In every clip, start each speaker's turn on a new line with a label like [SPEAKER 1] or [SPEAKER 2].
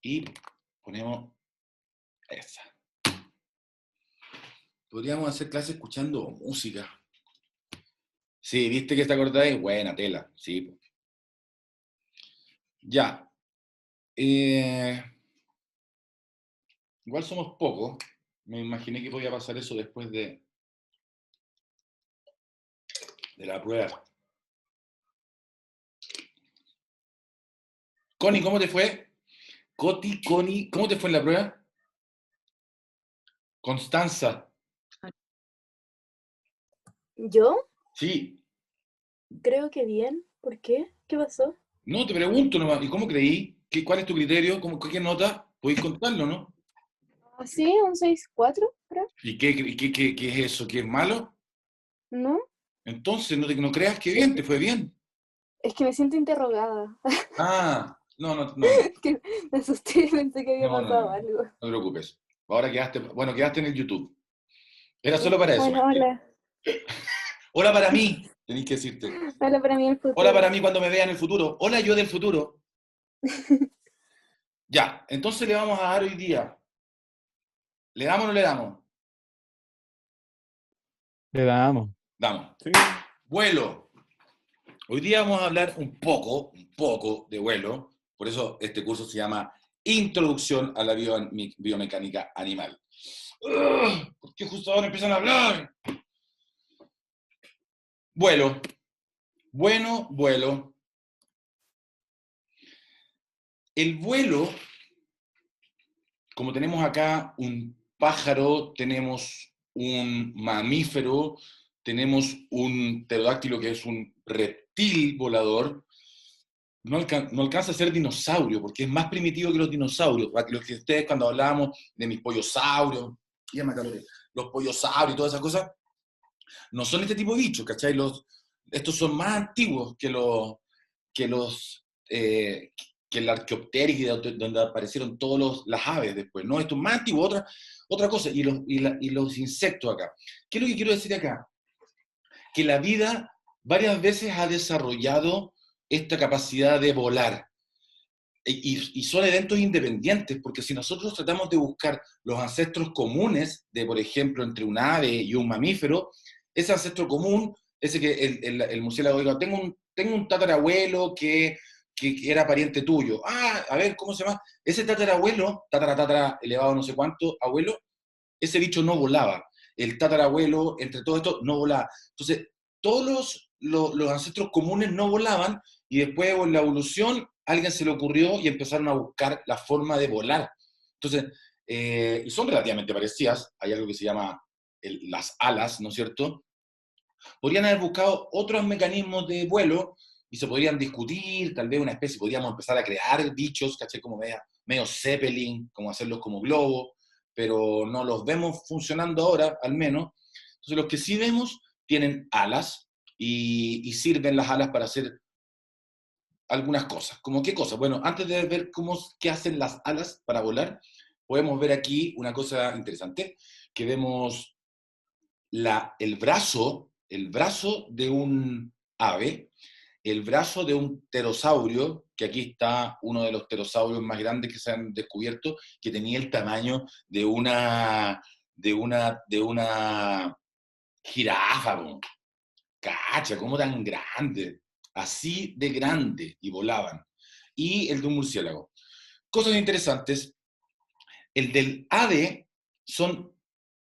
[SPEAKER 1] y ponemos esa. Podríamos hacer clases escuchando música. Sí, ¿viste que está cortada? Y buena tela, sí. Ya. Igual somos pocos. Me imaginé que podía pasar eso después de la prueba. Connie, ¿cómo te fue? Connie, ¿cómo te fue en la prueba? Constanza.
[SPEAKER 2] ¿Yo?
[SPEAKER 1] Sí.
[SPEAKER 2] Creo que bien. ¿Por qué? ¿Qué pasó?
[SPEAKER 1] No, te pregunto nomás. ¿Y cómo creí? ¿Cuál es tu criterio? ¿Qué nota? Podéis contarlo, ¿no?
[SPEAKER 2] Ah, sí, un 6,4, creo.
[SPEAKER 1] ¿Y qué es eso? ¿Qué es malo?
[SPEAKER 2] ¿No?
[SPEAKER 1] Entonces, no creas que
[SPEAKER 2] Es
[SPEAKER 1] bien, te
[SPEAKER 2] que,
[SPEAKER 1] fue bien.
[SPEAKER 2] es que me siento interrogada.
[SPEAKER 1] Ah, no,
[SPEAKER 2] Es que me asusté y pensé que había
[SPEAKER 1] no, no, no,
[SPEAKER 2] pasado
[SPEAKER 1] no
[SPEAKER 2] algo.
[SPEAKER 1] te preocupes. Ahora quedaste en el YouTube. Era solo para eso,
[SPEAKER 2] Bueno,
[SPEAKER 1] mentira.
[SPEAKER 2] hola.
[SPEAKER 1] Hola para mí, tenéis que decirte.
[SPEAKER 2] Hola para mí el
[SPEAKER 1] Hola
[SPEAKER 2] futuro.
[SPEAKER 1] para mí cuando me vea en el futuro. Hola yo del futuro. Ya, entonces le vamos a dar hoy día. ¿Le damos o no le damos?
[SPEAKER 3] Le damos.
[SPEAKER 1] Damos.
[SPEAKER 3] Sí.
[SPEAKER 1] Vuelo. Hoy día vamos a hablar un poco de vuelo. Por eso este curso se llama Introducción a la biomecánica animal. ¿Por qué justo ahora empiezan a hablar? Vuelo. Bueno, vuelo. El vuelo, como tenemos acá un pájaro, tenemos un mamífero, tenemos un pterodáctilo que es un reptil volador, no alcanza a ser dinosaurio, porque es más primitivo que los dinosaurios. Los que ustedes cuando hablábamos de mis pollosaurios, los pollosaurios y todas esas cosas, no son este tipo de bichos, ¿cachai? Estos son más antiguos que los que el Archaeopteryx, donde aparecieron todas las aves después, ¿no? Esto es más antiguo, otra cosa, y los insectos acá. ¿Qué es lo que quiero decir acá? Que la vida varias veces ha desarrollado esta capacidad de volar. Y son eventos independientes, porque si nosotros tratamos de buscar los ancestros comunes de, por ejemplo, entre un ave y un mamífero, ese ancestro común, ese que el murciélago diga, tengo un tatarabuelo que era pariente tuyo. Ah, a ver, ¿cómo se llama? Ese tatarabuelo, tatara, elevado no sé cuánto, abuelo, ese bicho no volaba. El tatarabuelo, entre todo esto, no volaba. Entonces, todos los ancestros comunes no volaban y después en la evolución a alguien se le ocurrió y empezaron a buscar la forma de volar. Entonces, y son relativamente parecidas. Hay algo que se llama las alas, ¿no es cierto? Podrían haber buscado otros mecanismos de vuelo y se podrían discutir, tal vez una especie, podríamos empezar a crear bichos, ¿caché? Como medio Zeppelin, como hacerlos como globos, pero no los vemos funcionando ahora, al menos. Entonces, los que sí vemos tienen alas y sirven las alas para hacer algunas cosas. ¿Cómo qué cosas? Bueno, antes de ver qué hacen las alas para volar, podemos ver aquí una cosa interesante, que vemos el brazo de un ave, el brazo de un pterosaurio, que aquí está uno de los pterosaurios más grandes que se han descubierto, que tenía el tamaño de una jirafa, po. Cacha, ¿cómo tan grande? Así de grande, y volaban. Y el de un murciélago. Cosas interesantes, el del ave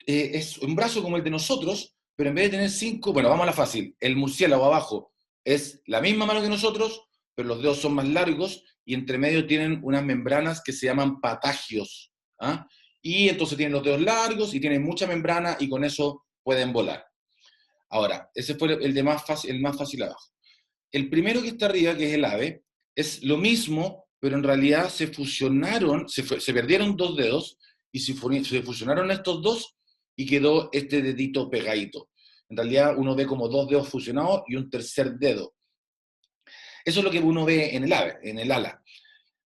[SPEAKER 1] es un brazo como el de nosotros, pero en vez de tener cinco, bueno, vamos a la fácil, el murciélago abajo es la misma mano que nosotros, pero los dedos son más largos y entre medio tienen unas membranas que se llaman patagios. ¿Ah? Y entonces tienen los dedos largos y tienen mucha membrana y con eso pueden volar. Ahora, ese fue el más fácil abajo. El primero que está arriba, que es el ave, es lo mismo, pero en realidad se fusionaron, se perdieron dos dedos y se fusionaron estos dos y quedó este dedito pegadito. En realidad uno ve como dos dedos fusionados y un tercer dedo. Eso es lo que uno ve en el ave, en el ala.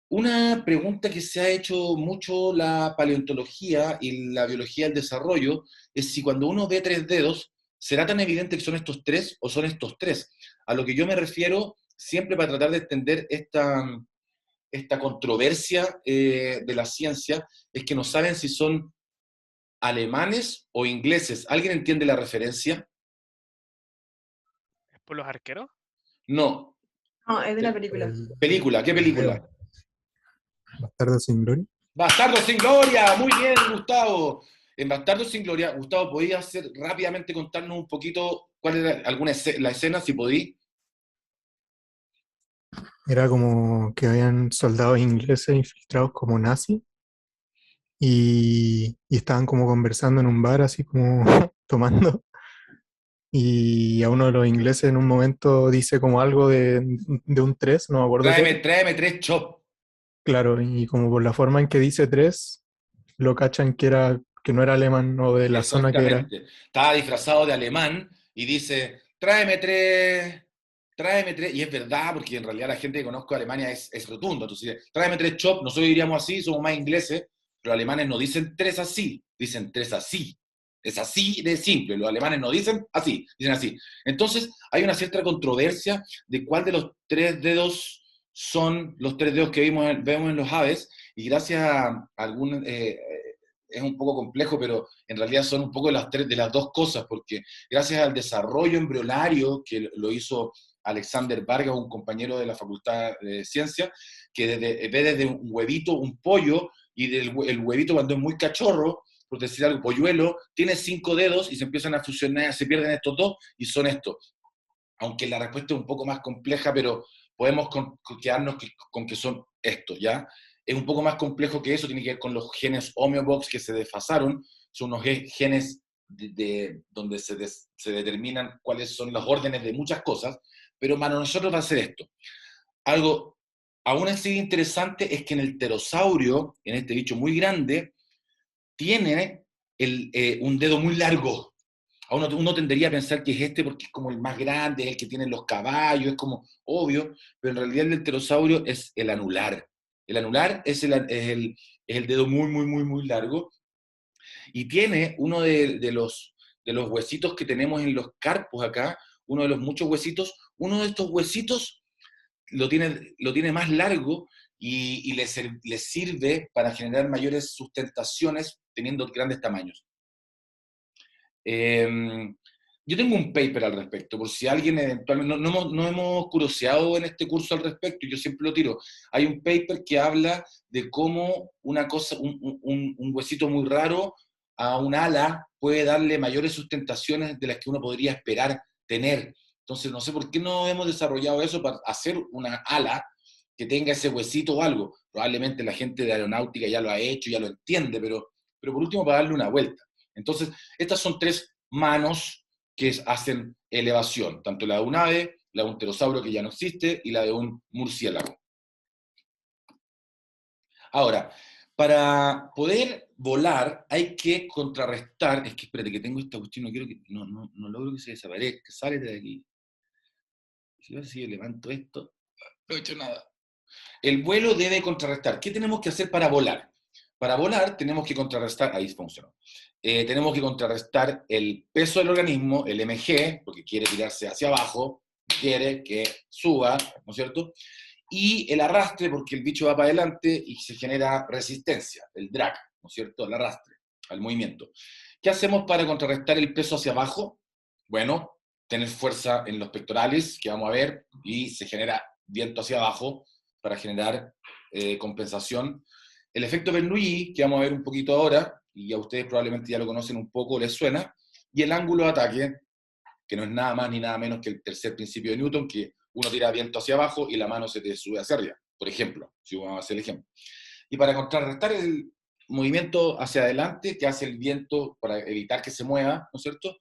[SPEAKER 1] Una pregunta que se ha hecho mucho la paleontología y la biología del desarrollo es si cuando uno ve tres dedos, ¿será tan evidente que son estos tres o son estos tres? A lo que yo me refiero, siempre para tratar de entender esta controversia de la ciencia es que no saben si son alemanes o ingleses. ¿Alguien entiende la referencia?
[SPEAKER 3] ¿Es por los arqueros?
[SPEAKER 1] No.
[SPEAKER 4] No, es de una película.
[SPEAKER 1] Película, ¿qué película?
[SPEAKER 5] Bastardo sin gloria.
[SPEAKER 1] Bastardo sin gloria, muy bien, Gustavo. En Bastardo sin gloria, Gustavo, ¿podías hacer rápidamente contarnos un poquito cuál era la escena, si podí?
[SPEAKER 5] Era como que habían soldados ingleses infiltrados como nazis y estaban como conversando en un bar, así como tomando. Y a uno de los ingleses en un momento dice como algo de un 3 no me acuerdo qué.
[SPEAKER 1] Tráeme 3 chops.
[SPEAKER 5] Claro, y como por la forma en que dice 3 lo cachan que no era alemán o de la zona que era.
[SPEAKER 1] Exactamente. Estaba disfrazado de alemán y dice, tráeme tres, y es verdad, porque en realidad la gente que conozco de Alemania es rotundo, entonces dice, tráeme 3 chops, nosotros diríamos así, somos más ingleses, pero los alemanes no dicen 3 así, dicen 3 así. Es así de simple, los alemanes no dicen así, dicen así. Entonces, hay una cierta controversia de cuál de los 3 dedos son los 3 dedos que vemos en los aves, y gracias a algún es un poco complejo, pero en realidad son un poco de las dos cosas, porque gracias al desarrollo embrionario que lo hizo Alexander Vargas, un compañero de la Facultad de Ciencias, que ve desde un huevito un pollo, y el huevito cuando es muy cachorro, por decir algo, polluelo, tiene 5 dedos y se empiezan a fusionar, se pierden estos dos y son estos. Aunque la respuesta es un poco más compleja, pero podemos quedarnos con que son estos, ¿ya? Es un poco más complejo que eso, tiene que ver con los genes homeobox que se desfasaron, son unos genes donde se determinan cuáles son los órdenes de muchas cosas, pero para nosotros va a ser esto. Algo aún así interesante es que en el pterosaurio, en este bicho muy grande, tiene un dedo muy largo. Uno tendería a pensar que es este porque es como el más grande, es el que tienen los caballos, es como obvio, pero en realidad el del pterosaurio es el anular. El anular es el dedo muy, muy, muy, muy largo, y tiene uno de los huesitos que tenemos en los carpos acá, uno de los muchos huesitos, uno de estos huesitos lo tiene más largo, y le sirve para generar mayores sustentaciones teniendo grandes tamaños. Yo tengo un paper al respecto, por si alguien eventualmente, no hemos curioseado en este curso al respecto, yo siempre lo tiro. Hay un paper que habla de cómo una cosa, un huesito muy raro a un ala puede darle mayores sustentaciones de las que uno podría esperar tener. Entonces, no sé por qué no hemos desarrollado eso para hacer una ala que tenga ese huesito o algo. Probablemente la gente de aeronáutica ya lo ha hecho, ya lo entiende, pero por último para darle una vuelta. Entonces, estas son 3 manos que hacen elevación, tanto la de un ave, la de un pterosaurio que ya no existe, y la de un murciélago. Ahora, para poder volar hay que contrarrestar, es que espérate que tengo esta cuestión, no logro que se desaparezca, sale de aquí. Si levanto esto, no he hecho nada. El vuelo debe contrarrestar. ¿Qué tenemos que hacer para volar? Para volar tenemos que contrarrestar, ahí funcionó, tenemos que contrarrestar el peso del organismo, el mg, porque quiere tirarse hacia abajo, quiere que suba, ¿no es cierto? Y el arrastre, porque el bicho va para adelante y se genera resistencia, el drag, ¿no es cierto? El arrastre, al movimiento. ¿Qué hacemos para contrarrestar el peso hacia abajo? Bueno, tener fuerza en los pectorales, que vamos a ver, y se genera viento hacia abajo para generar compensación. El efecto Bernoulli, que vamos a ver un poquito ahora, y a ustedes probablemente ya lo conocen un poco, les suena, y el ángulo de ataque, que no es nada más ni nada menos que el tercer principio de Newton, que uno tira viento hacia abajo y la mano se te sube hacia arriba, por ejemplo, si vamos a hacer el ejemplo. Y para contrarrestar el movimiento hacia adelante que hace el viento para evitar que se mueva, ¿no es cierto?,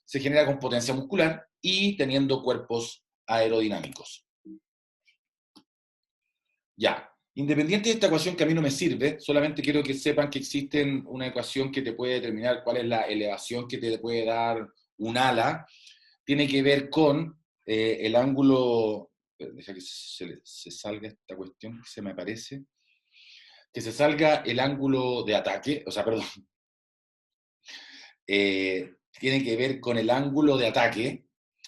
[SPEAKER 1] se genera con potencia muscular y teniendo cuerpos aerodinámicos. Ya, independiente de esta ecuación que a mí no me sirve, solamente quiero que sepan que existe una ecuación que te puede determinar cuál es la elevación que te puede dar un ala. Tiene que ver con el ángulo, deja que se salga esta cuestión, que se me aparece, que se salga el ángulo de ataque, o sea, perdón, tiene que ver con el ángulo de ataque,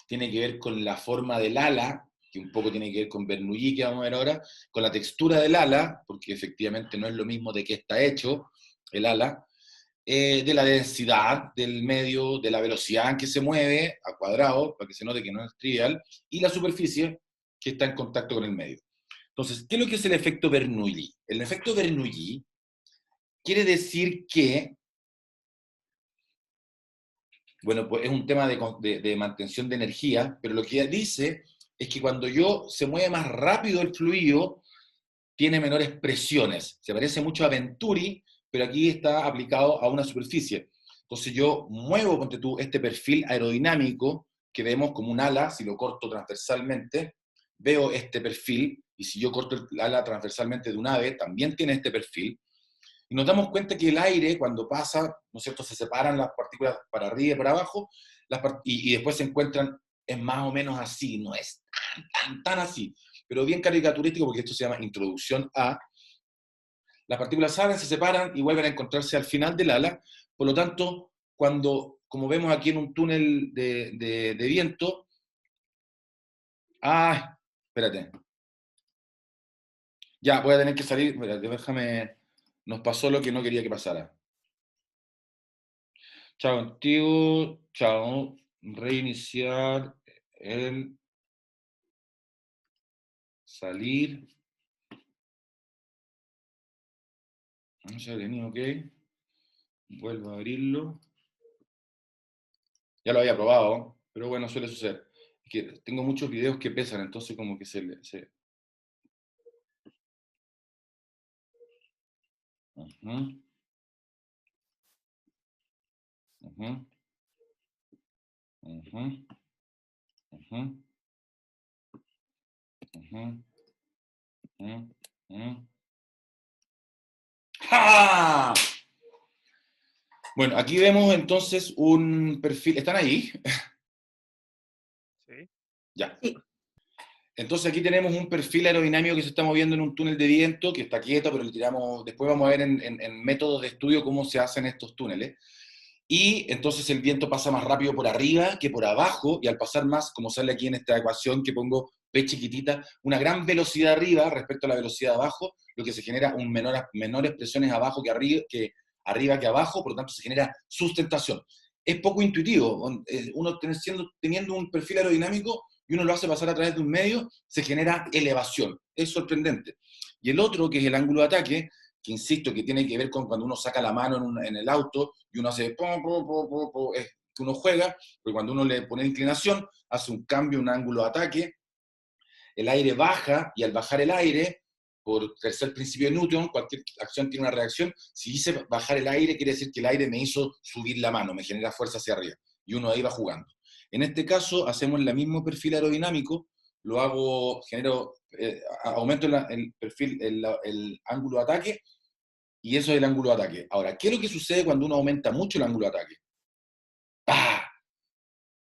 [SPEAKER 1] tiene que ver con la forma del ala, que un poco tiene que ver con Bernoulli, que vamos a ver ahora, con la textura del ala, porque efectivamente no es lo mismo de qué está hecho el ala, de la densidad del medio, de la velocidad en que se mueve a cuadrado, para que se note que no es trivial, y la superficie que está en contacto con el medio. Entonces, ¿qué es lo que es el efecto Bernoulli? El efecto Bernoulli quiere decir que, bueno, pues es un tema de mantención de energía, pero lo que dice es que cuando se mueve más rápido el fluido, tiene menores presiones. Se parece mucho a Venturi, pero aquí está aplicado a una superficie. Entonces yo muevo, ponte tú, este perfil aerodinámico que vemos como un ala, si lo corto transversalmente, veo este perfil, y si yo corto el ala transversalmente de un ave, también tiene este perfil, y nos damos cuenta que el aire, cuando pasa, ¿no es cierto?, se separan las partículas para arriba y para abajo, y después se encuentran, es más o menos así, no es tan así, pero bien caricaturístico, porque esto se llama introducción a. Las partículas salen, se separan y vuelven a encontrarse al final del ala. Por lo tanto, como vemos aquí en un túnel de viento, espérate, ya voy a tener que salir, espérate, déjame, nos pasó lo que no quería que pasara. Chao contigo, chao, reiniciar el salir. No sé, tenía ok. Vuelvo a abrirlo. Ya lo había probado, pero bueno, suele suceder. Es que tengo muchos videos que pesan, entonces como que se... Ujú, ujú, ujú, ujú, ujú, ujú, ujú. ¡Ja! Bueno, aquí vemos entonces un perfil. ¿Están ahí?
[SPEAKER 5] Sí.
[SPEAKER 1] Ya.
[SPEAKER 2] Sí.
[SPEAKER 1] Entonces aquí tenemos un perfil aerodinámico que se está moviendo en un túnel de viento, que está quieto, pero le tiramos, después vamos a ver en métodos de estudio cómo se hacen estos túneles. Y entonces el viento pasa más rápido por arriba que por abajo, y al pasar más, como sale aquí en esta ecuación que pongo P chiquitita, una gran velocidad arriba respecto a la velocidad abajo, lo que se genera menores presiones abajo que arriba que abajo, por lo tanto se genera sustentación. Es poco intuitivo, uno teniendo un perfil aerodinámico y uno lo hace pasar a través de un medio, se genera elevación, es sorprendente. Y el otro, que es el ángulo de ataque, que insisto, que tiene que ver con cuando uno saca la mano en el auto y uno hace es que uno juega, porque cuando uno le pone inclinación, hace un cambio, un ángulo de ataque, el aire baja, y al bajar el aire, por tercer principio de Newton, cualquier acción tiene una reacción. Si hice bajar el aire, quiere decir que el aire me hizo subir la mano, me genera fuerza hacia arriba, y uno ahí va jugando. En este caso, hacemos el mismo perfil aerodinámico, lo hago, aumento el perfil, el ángulo de ataque, y eso es el ángulo de ataque. Ahora, ¿qué es lo que sucede cuando uno aumenta mucho el ángulo de ataque? ¡Pah!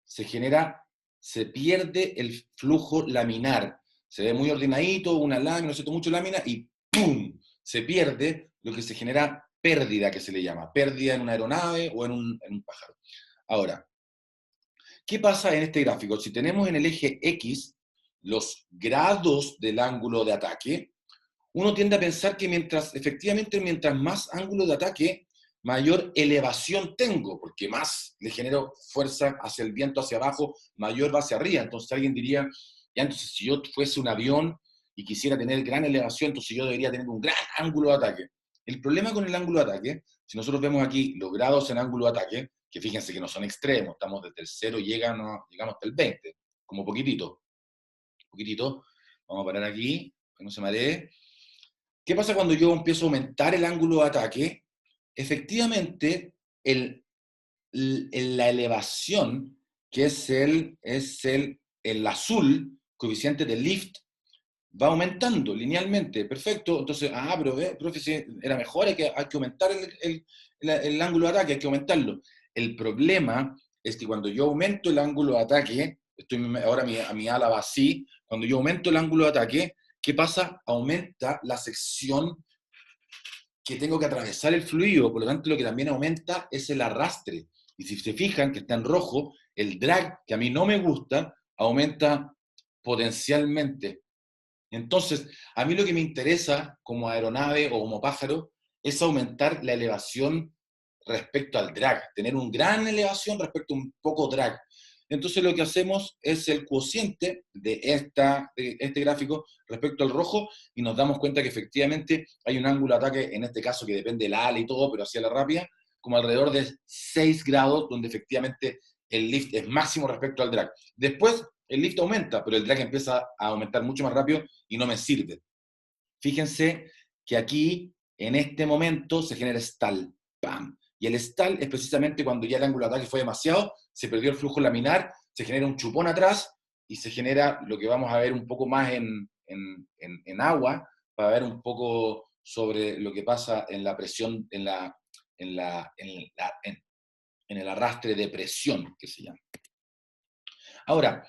[SPEAKER 1] Se pierde el flujo laminar. Se ve muy ordenadito, una lámina, no sé, mucho lámina, y ¡pum! Se pierde lo que se genera pérdida, que se le llama. Pérdida en una aeronave o en un pájaro. Ahora, ¿qué pasa en este gráfico? Si tenemos en el eje X los grados del ángulo de ataque, uno tiende a pensar que efectivamente, mientras más ángulo de ataque, mayor elevación tengo, porque más le genero fuerza hacia el viento hacia abajo, mayor va hacia arriba. Entonces alguien diría, ya, entonces si yo fuese un avión y quisiera tener gran elevación, entonces yo debería tener un gran ángulo de ataque. El problema con el ángulo de ataque, si nosotros vemos aquí los grados en ángulo de ataque, que fíjense que no son extremos, estamos desde el 0, llegamos hasta el 20, como poquitito, poquitito. Vamos a parar aquí, que no se maree. ¿Qué pasa cuando yo empiezo a aumentar el ángulo de ataque? Efectivamente, la elevación, que es el azul, coeficiente de lift, va aumentando linealmente. Perfecto. Entonces, pero profe, si era mejor, hay que aumentar el ángulo de ataque, hay que aumentarlo. El problema es que cuando yo aumento el ángulo de ataque, ahora mi ala va así, cuando yo aumento el ángulo de ataque, ¿qué pasa? Aumenta la sección que tengo que atravesar el fluido, por lo tanto lo que también aumenta es el arrastre. Y si se fijan que está en rojo, el drag, que a mí no me gusta, aumenta potencialmente. Entonces, a mí lo que me interesa como aeronave o como pájaro es aumentar la elevación respecto al drag, tener una gran elevación respecto a un poco drag. Entonces lo que hacemos es el cociente de este gráfico respecto al rojo y nos damos cuenta que efectivamente hay un ángulo de ataque, en este caso que depende del ala y todo, pero hacia la rápida, como alrededor de 6 grados, donde efectivamente el lift es máximo respecto al drag. Después el lift aumenta, pero el drag empieza a aumentar mucho más rápido y no me sirve. Fíjense que aquí, en este momento, se genera stall. ¡Pam! Y el stall es precisamente cuando ya el ángulo de ataque fue demasiado, se perdió el flujo laminar, se genera un chupón atrás y se genera lo que vamos a ver un poco más en agua, para ver un poco sobre lo que pasa en la presión, en el arrastre de presión, que se llama. Ahora,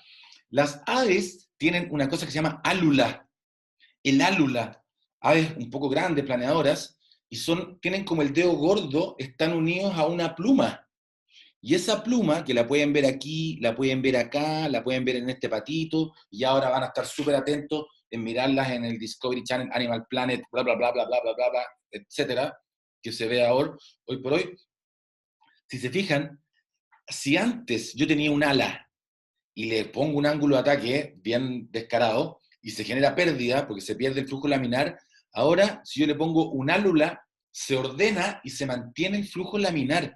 [SPEAKER 1] las aves tienen una cosa que se llama álula. El álula, aves un poco grandes, planeadoras, y tienen como el dedo gordo, están unidos a una pluma. Y esa pluma, que la pueden ver aquí, la pueden ver acá, la pueden ver en este patito, y ahora van a estar súper atentos en mirarlas en el Discovery Channel, Animal Planet, bla, bla, bla, bla, bla, bla, bla, bla, etcétera, que se ve ahora, hoy por hoy. Si se fijan, si antes yo tenía un ala y le pongo un ángulo de ataque bien descarado y se genera pérdida porque se pierde el flujo laminar, ahora si yo le pongo un álula, se ordena y se mantiene el flujo laminar.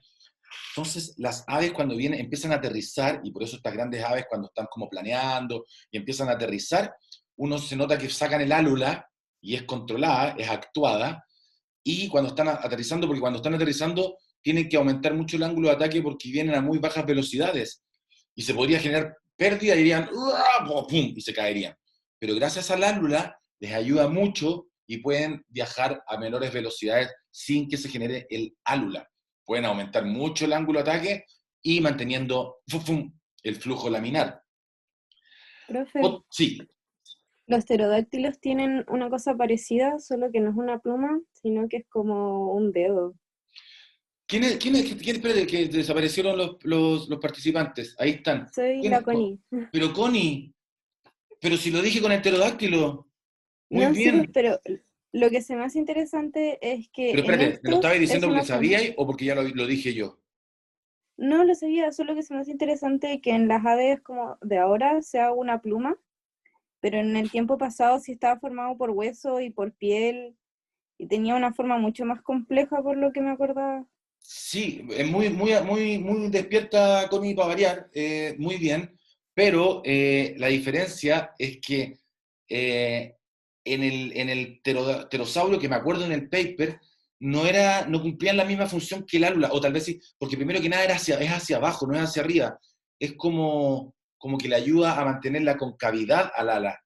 [SPEAKER 1] Entonces las aves cuando vienen empiezan a aterrizar, y por eso estas grandes aves cuando están como planeando y empiezan a aterrizar, uno se nota que sacan el álula y es controlada, es actuada, y cuando están aterrizando, porque cuando están aterrizando tienen que aumentar mucho el ángulo de ataque porque vienen a muy bajas velocidades, y se podría generar pérdida y irían, ¡pum!, y se caerían. Pero gracias al álula les ayuda mucho y pueden viajar a menores velocidades sin que se genere el álula. Pueden aumentar mucho el ángulo de ataque y manteniendo el flujo laminar.
[SPEAKER 2] Profe,
[SPEAKER 1] Sí.
[SPEAKER 2] los pterodáctilos tienen una cosa parecida, solo que no es una pluma, sino que es como un dedo.
[SPEAKER 1] Espérate, que desaparecieron los participantes? Ahí están.
[SPEAKER 2] Soy la Connie.
[SPEAKER 1] Pero Connie, pero si lo dije con el pterodáctilo. Muy
[SPEAKER 2] No, sí, pues,
[SPEAKER 1] bien.
[SPEAKER 2] pero lo que se me hace interesante es que
[SPEAKER 1] Pero
[SPEAKER 2] en
[SPEAKER 1] espérate, ¿me lo
[SPEAKER 2] estos
[SPEAKER 1] estabais
[SPEAKER 2] es
[SPEAKER 1] diciendo porque
[SPEAKER 2] una pluma.
[SPEAKER 1] sabíais o porque ya lo dije yo?
[SPEAKER 2] No lo sabía, solo que se me hace interesante que en las aves como de ahora sea una pluma, pero en el tiempo pasado sí estaba formado por hueso y por piel y tenía una forma mucho más compleja por lo que me acordaba.
[SPEAKER 1] Sí, es muy despierta Connie para variar, muy bien, pero la diferencia es que en el pterosaurio, que me acuerdo en el paper, no cumplían la misma función que el álula, o tal vez sí, porque primero que nada es hacia abajo, no es hacia arriba, es como que le ayuda a mantener la concavidad al ala.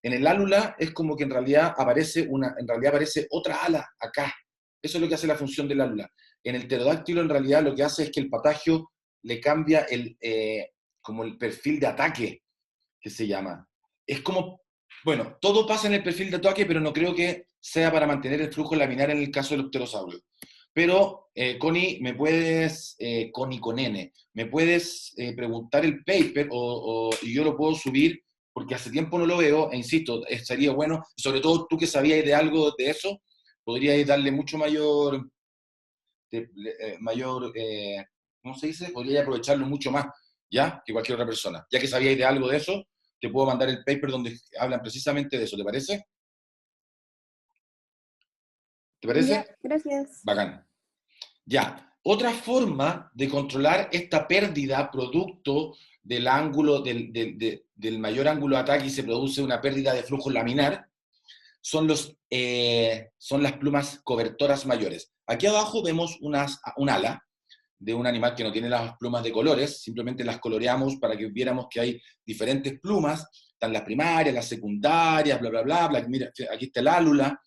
[SPEAKER 1] En el álula es como que en realidad aparece otra ala acá. Eso es lo que hace la función del álula. En el pterodáctilo en realidad lo que hace es que el patagio le cambia como el perfil de ataque, que se llama. Es como, bueno, todo pasa en el perfil de ataque, pero no creo que sea para mantener el flujo laminar en el caso de los pterosaurios. Pero, Connie, Connie con N, ¿me puedes preguntar el paper y yo lo puedo subir? Porque hace tiempo no lo veo, e insisto, sería bueno, sobre todo tú que sabías de algo de eso, podríais darle mucho mayor, ¿cómo se dice? Podría aprovecharlo mucho más, ¿ya? Que cualquier otra persona. Ya que sabíais de algo de eso, te puedo mandar el paper donde hablan precisamente de eso, ¿te parece? ¿Te
[SPEAKER 2] Ya,
[SPEAKER 1] parece?
[SPEAKER 2] gracias.
[SPEAKER 1] Bacán. Ya. Otra forma de controlar esta pérdida producto del ángulo, del mayor ángulo de ataque, y se produce una pérdida de flujo laminar, son las plumas cobertoras mayores. Aquí abajo vemos un ala de un animal que no tiene las plumas de colores, simplemente las coloreamos para que viéramos que hay diferentes plumas, están las primarias, las secundarias, bla, bla, bla, bla. Mira, aquí está el álula,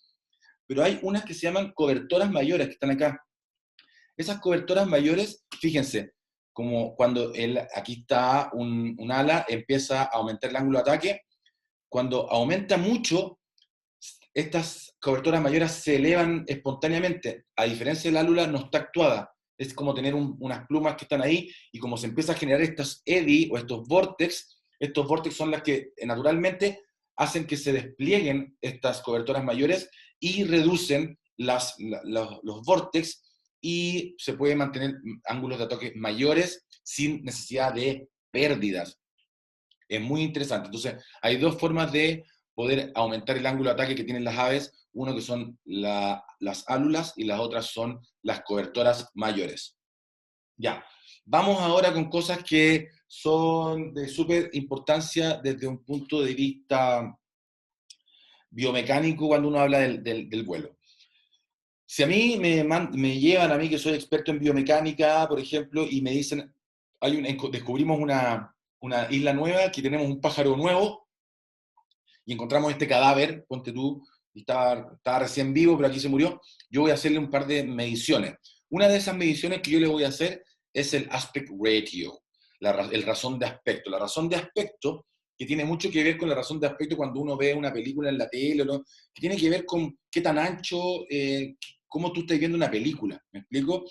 [SPEAKER 1] pero hay unas que se llaman cobertoras mayores que están acá. Esas cobertoras mayores, fíjense, como cuando aquí está un ala, empieza a aumentar el ángulo de ataque. Cuando aumenta mucho, estas cobertoras mayores se elevan espontáneamente. A diferencia del álula, no está actuada. Es como tener unas plumas que están ahí, y como se empieza a generar estos eddy o estos vortex, Estos vórtices son las que naturalmente hacen que se desplieguen estas cobertoras mayores y reducen los vórtices y se pueden mantener ángulos de ataque mayores sin necesidad de pérdidas. Es muy interesante. Entonces, hay dos formas de poder aumentar el ángulo de ataque que tienen las aves. Uno que son las álulas y las otras son las cobertoras mayores. Ya, vamos ahora con cosas que son de súper importancia desde un punto de vista biomecánico cuando uno habla del vuelo. Si a mí me llevan a mí, que soy experto en biomecánica, por ejemplo, y me dicen, descubrimos una isla nueva, que tenemos un pájaro nuevo, y encontramos este cadáver, ponte tú, y estaba recién vivo, pero aquí se murió, yo voy a hacerle un par de mediciones. Una de esas mediciones que yo le voy a hacer es el aspect ratio, el razón de aspecto. La razón de aspecto, que tiene mucho que ver con la razón de aspecto cuando uno ve una película en la tele, ¿no? Que tiene que ver con qué tan ancho, cómo tú estás viendo una película, ¿me explico?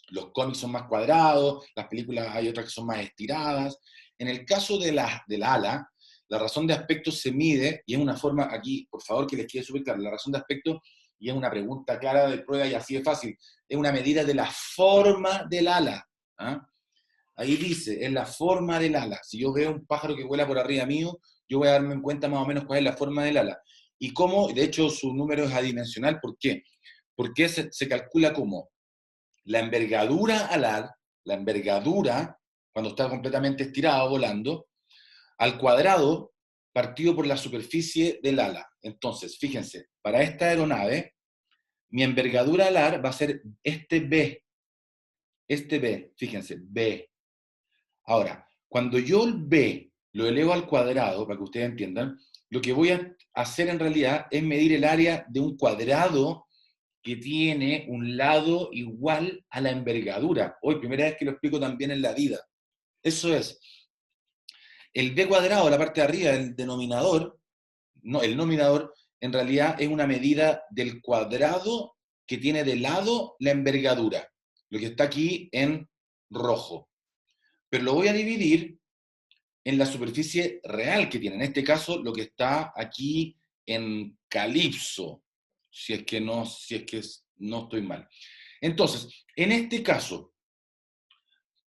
[SPEAKER 1] Los cómics son más cuadrados, las películas hay otras que son más estiradas. En el caso del ala, la razón de aspecto se mide, y es una forma, aquí, por favor, que les quede súper claro, la razón de aspecto, y es una pregunta clara de prueba y así de fácil, es una medida de la forma del ala. ¿Ah? Ahí dice, es la forma del ala. Si yo veo un pájaro que vuela por arriba mío, yo voy a darme en cuenta más o menos cuál es la forma del ala. Y cómo, de hecho, su número es adimensional. ¿Por qué? Porque se calcula como la envergadura alar, la envergadura, cuando está completamente estirado, volando, al cuadrado partido por la superficie del ala. Entonces, fíjense, para esta aeronave, mi envergadura alar va a ser este B, fíjense, B. Ahora, cuando yo el B lo elevo al cuadrado, para que ustedes entiendan, lo que voy a hacer en realidad es medir el área de un cuadrado que tiene un lado igual a la envergadura. Hoy, primera vez que lo explico también en la vida. Eso es, el B cuadrado, la parte de arriba, el denominador, no, el nominador, en realidad es una medida del cuadrado que tiene de lado la envergadura, lo que está aquí en rojo. Pero lo voy a dividir en la superficie real que tiene, en este caso lo que está aquí en calipso, si es que no estoy mal. Entonces, en este caso,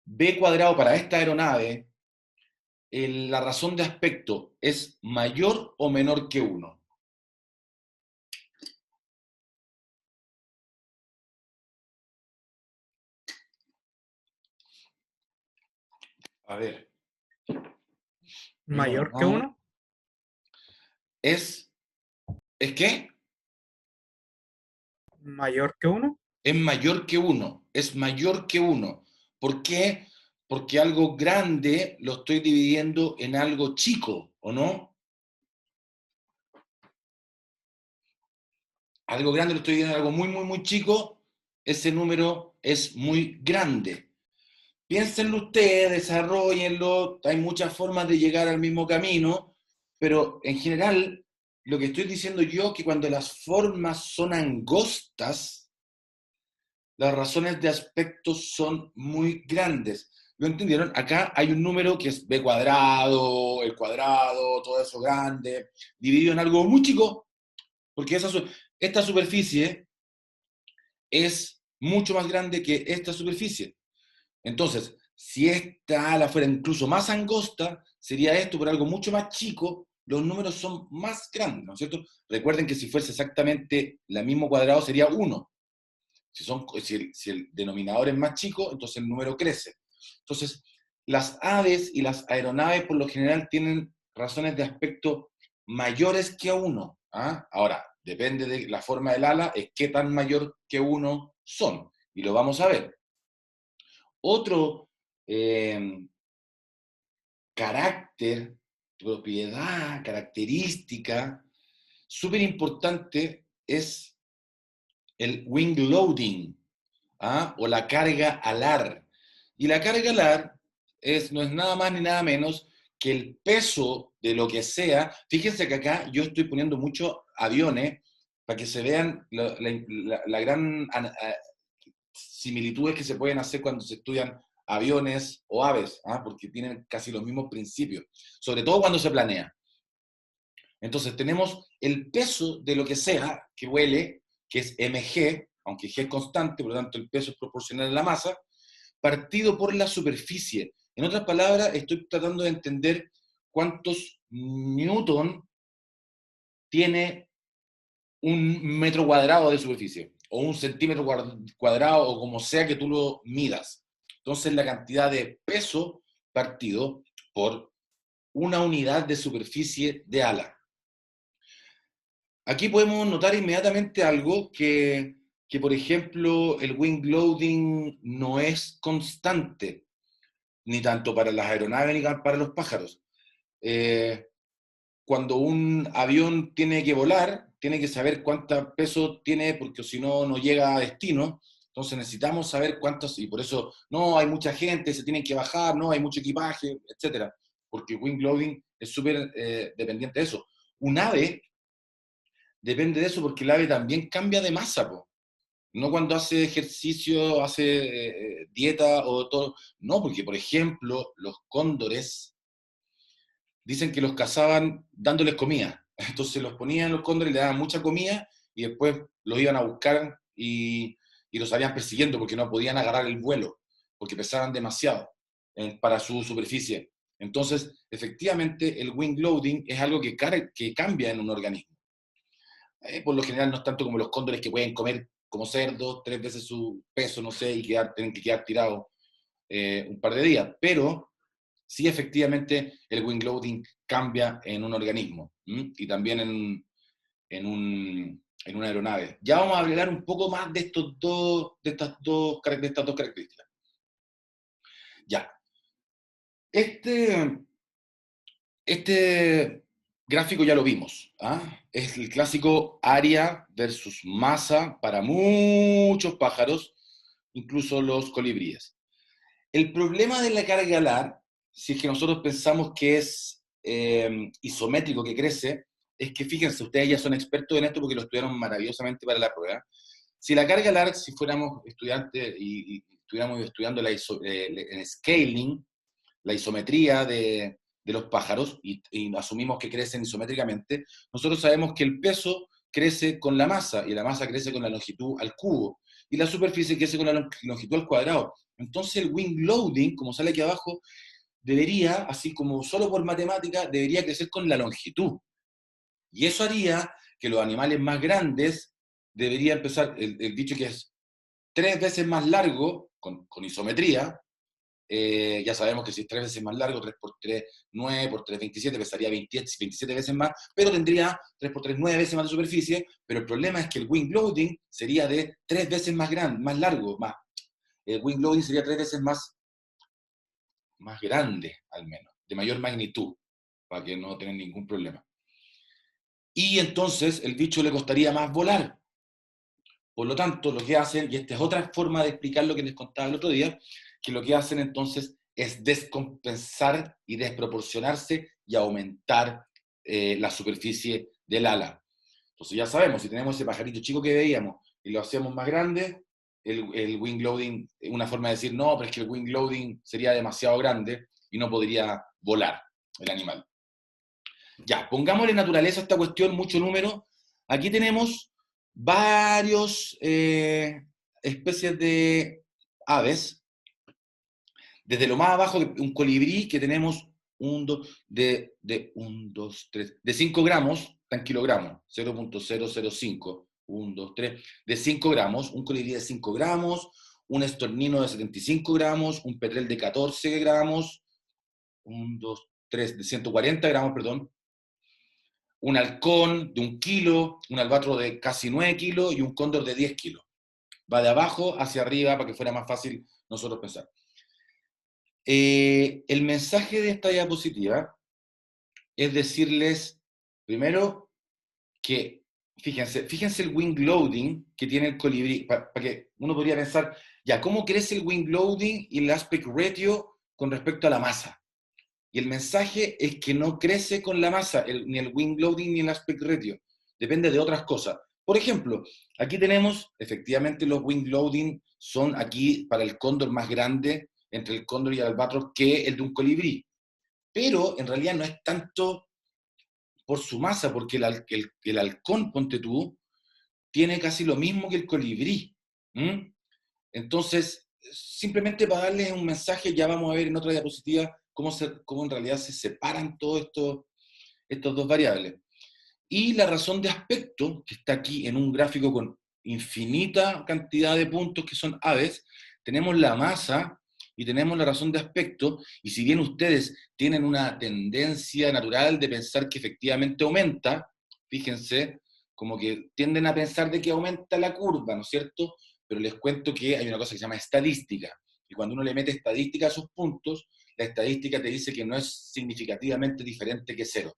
[SPEAKER 1] B cuadrado para esta aeronave, la razón de aspecto es mayor o menor que 1. A ver.
[SPEAKER 5] ¿Mayor que 1?
[SPEAKER 1] ¿Es qué?
[SPEAKER 5] ¿Mayor que 1?
[SPEAKER 1] Es mayor que 1. Es mayor que 1. ¿Por qué? Porque algo grande lo estoy dividiendo en algo chico, ¿o no? Algo grande lo estoy dividiendo en algo muy, muy, muy chico. Ese número es muy grande. Piénsenlo ustedes, desarrollenlo. Hay muchas formas de llegar al mismo camino, pero en general, lo que estoy diciendo yo es que cuando las formas son angostas, las razones de aspecto son muy grandes. ¿Lo entendieron? Acá hay un número que es B cuadrado, el cuadrado, todo eso grande, dividido en algo muy chico, porque esta superficie es mucho más grande que esta superficie. Entonces, si esta ala fuera incluso más angosta, sería esto por algo mucho más chico, los números son más grandes, ¿no es cierto? Recuerden que si fuese exactamente el mismo cuadrado sería 1. Si el denominador es más chico, entonces el número crece. Entonces, las aves y las aeronaves por lo general tienen razones de aspecto mayores que 1. ¿Ah? Ahora, depende de la forma del ala, es qué tan mayor que 1 son. Y lo vamos a ver. Otro carácter, propiedad, característica súper importante es el wing loading, ¿ah? O la carga alar. Y la carga alar no es nada más ni nada menos que el peso de lo que sea. Fíjense que acá yo estoy poniendo muchos aviones para que se vean la gran similitudes que se pueden hacer cuando se estudian aviones o aves, porque tienen casi los mismos principios, sobre todo cuando se planea. Entonces tenemos el peso de lo que sea que vuele, que es mg, aunque g es constante, por lo tanto el peso es proporcional a la masa, partido por la superficie. En otras palabras, estoy tratando de entender cuántos newton tiene un metro cuadrado de superficie, o un centímetro cuadrado, o como sea que tú lo midas. Entonces, la cantidad de peso partido por una unidad de superficie de ala. Aquí podemos notar inmediatamente algo que por ejemplo, el wing loading no es constante, ni tanto para las aeronaves ni para los pájaros. Cuando un avión tiene que volar, tiene que saber cuánto peso tiene, porque si no, no llega a destino. Entonces necesitamos saber cuántos, y por eso no hay mucha gente, se tienen que bajar, no hay mucho equipaje, etc. Porque wing loading es súper dependiente de eso. Un ave depende de eso porque el ave también cambia de masa, po. No cuando hace ejercicio, hace dieta o todo. No, porque por ejemplo, los cóndores dicen que los cazaban dándoles comida. Entonces los ponían los cóndores, le daban mucha comida y después los iban a buscar y los salían persiguiendo porque no podían agarrar el vuelo, porque pesaban demasiado para su superficie. Entonces, efectivamente, el wing loading es algo que cambia en un organismo. Por lo general no es tanto como los cóndores que pueden comer como cerdos 3 veces su peso, no sé, y tienen que quedar tirados un par de días, pero sí efectivamente el wing loading cambia en un organismo y también en una aeronave. Ya vamos a hablar un poco más de estas dos características. Ya. Este gráfico ya lo vimos. Es el clásico área versus masa para muchos pájaros, incluso los colibríes. El problema de la carga alar, si es que nosotros pensamos que es isométrico, que crece, es que fíjense, ustedes ya son expertos en esto porque lo estudiaron maravillosamente para la prueba. Si la carga alar, si fuéramos estudiantes y estuviéramos estudiando en scaling, la isometría de los pájaros, y asumimos que crecen isométricamente, nosotros sabemos que el peso crece con la masa, y la masa crece con la longitud al cubo, y la superficie crece con la longitud al cuadrado. Entonces el wing loading, como sale aquí abajo, debería, así como solo por matemática, debería crecer con la longitud. Y eso haría que los animales más grandes debería empezar, el dicho que es 3 veces más largo, con isometría. Ya sabemos que si es 3 veces más largo, 3 por 3, 9 por 3, 27, pesaría 27 veces más, pero tendría 3 por 3, 9 veces más de superficie, pero el problema es que el wing loading sería de 3 veces más grande, más largo, más. El wing loading sería 3 veces más grande, al menos, de mayor magnitud, para que no tengan ningún problema. Y entonces el bicho le costaría más volar. Por lo tanto, lo que hacen, y esta es otra forma de explicar lo que les contaba el otro día, que lo que hacen entonces es descompensar y desproporcionarse y aumentar la superficie del ala. Entonces ya sabemos, si tenemos ese pajarito chico que veíamos y lo hacemos más grande, el wing loading, una forma de decir, no, pero es que el wing loading sería demasiado grande y no podría volar el animal. Ya, pongámosle naturaleza a esta cuestión, mucho número. Aquí tenemos varios especies de aves. Desde lo más abajo, un colibrí que tenemos de 5 gramos, está en kilogramos, 0.005, 1, 2, 3, de 5 gramos, un colibrí de 5 gramos, un estornino de 75 gramos, un petrel de 14 gramos, 1, 2, 3, de 140 gramos, perdón, un halcón de 1 kilo, un albatro de casi 9 kilos y un cóndor de 10 kilos. Va de abajo hacia arriba para que fuera más fácil nosotros pensar. El mensaje de esta diapositiva es decirles, primero, que fíjense el wing loading que tiene el colibrí, para que uno podría pensar, ya, ¿cómo crece el wing loading y el aspect ratio con respecto a la masa? Y el mensaje es que no crece con la masa, ni el wing loading ni el aspect ratio. Depende de otras cosas. Por ejemplo, aquí tenemos, efectivamente, los wing loading son aquí para el cóndor más grande, entre el cóndor y el albatros que el de un colibrí. Pero en realidad no es tanto por su masa, porque el halcón, ponte tú, tiene casi lo mismo que el colibrí. ¿Mm? Entonces, simplemente para darles un mensaje, ya vamos a ver en otra diapositiva cómo en realidad se separan todos estos dos variables. Y la razón de aspecto, que está aquí en un gráfico con infinita cantidad de puntos que son aves, tenemos la masa y tenemos la razón de aspecto, y si bien ustedes tienen una tendencia natural de pensar que efectivamente aumenta, fíjense, como que tienden a pensar de que aumenta la curva, ¿no es cierto? Pero les cuento que hay una cosa que se llama estadística, y cuando uno le mete estadística a esos puntos, la estadística te dice que no es significativamente diferente que cero.